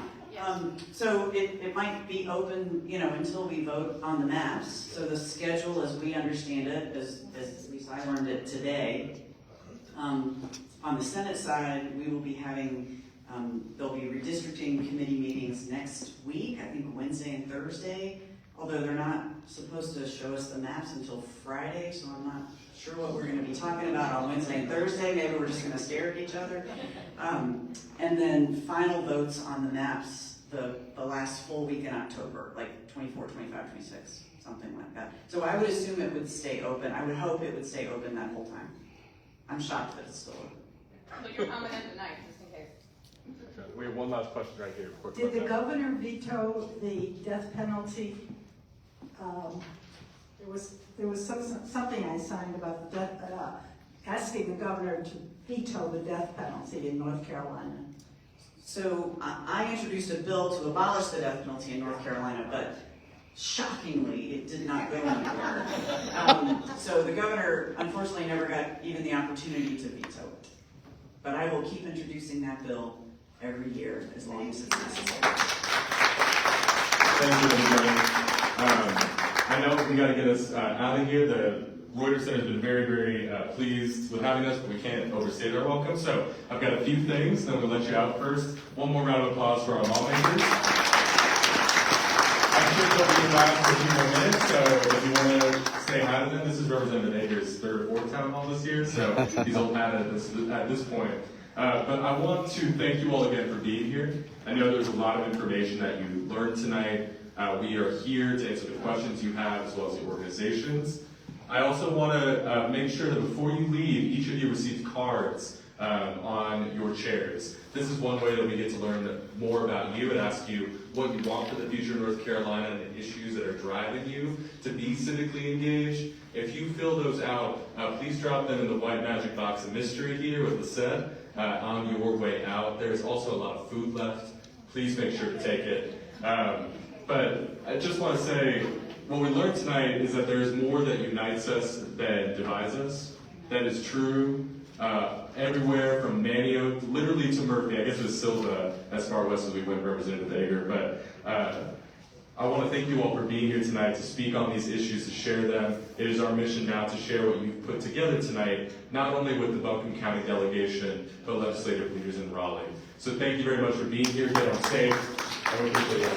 So it might be open, you know, until we vote on the maps. So the schedule, as we understand it, as at least I learned it today, on the Senate side, we will be having, there'll be redistricting committee meetings next week, I think Wednesday and Thursday, although they're not supposed to show us the maps until Friday, so I'm not sure what we're going to be talking about on Wednesday and Thursday. Maybe we're just going to stare at each other. And then final votes on the maps the last full week in October, like 24, 25, 26, something like that. So I would assume it would stay open. I would hope it would stay open that whole time. I'm shocked that it's still open. So you're coming in tonight, just in case. We have one last question right here. Did the governor veto the death penalty? There was something I signed about the death, asking the governor to veto the death penalty in North Carolina. So I introduced a bill to abolish the death penalty in North Carolina, but shockingly, it did not go anywhere. So the governor, unfortunately, never got even the opportunity to veto it. But I will keep introducing that bill every year as long as it's necessary. Thank you, everybody. I know we got to get us out of here. The Reuters Center has been very, very pleased with having us, but we can't overstate our welcome. So I've got a few things, then we'll let you out first. One more round of applause for our lawmakers. I'm sure they'll be around for a few more minutes, so if you want to say hi to them, this is Representative Ager's third or fourth town hall this year, so he's old hat at this point. But I want to thank you all again for being here. I know there's a lot of information that you learned tonight. We are here to answer the questions you have as well as the organizations. I also want to make sure that before you leave, each of you receive cards on your chairs. This is one way that we get to learn more about you and ask you what you want for the future of North Carolina and the issues that are driving you to be civically engaged. If you fill those out, please drop them in the white magic box of mystery here with Lisette on your way out. There's also a lot of food left. Please make sure to take it. But I just want to say, what we learned tonight is that there is more that unites us than divides us. That is true everywhere from Manio, literally to Murphy. I guess it was Silva as far west as we went, Representative Ager. But I want to thank you all for being here tonight to speak on these issues, to share them. It is our mission now to share what you've put together tonight, not only with the Buncombe County delegation, but legislative leaders in Raleigh. So thank you very much for being here. Get on safe. I appreciate you.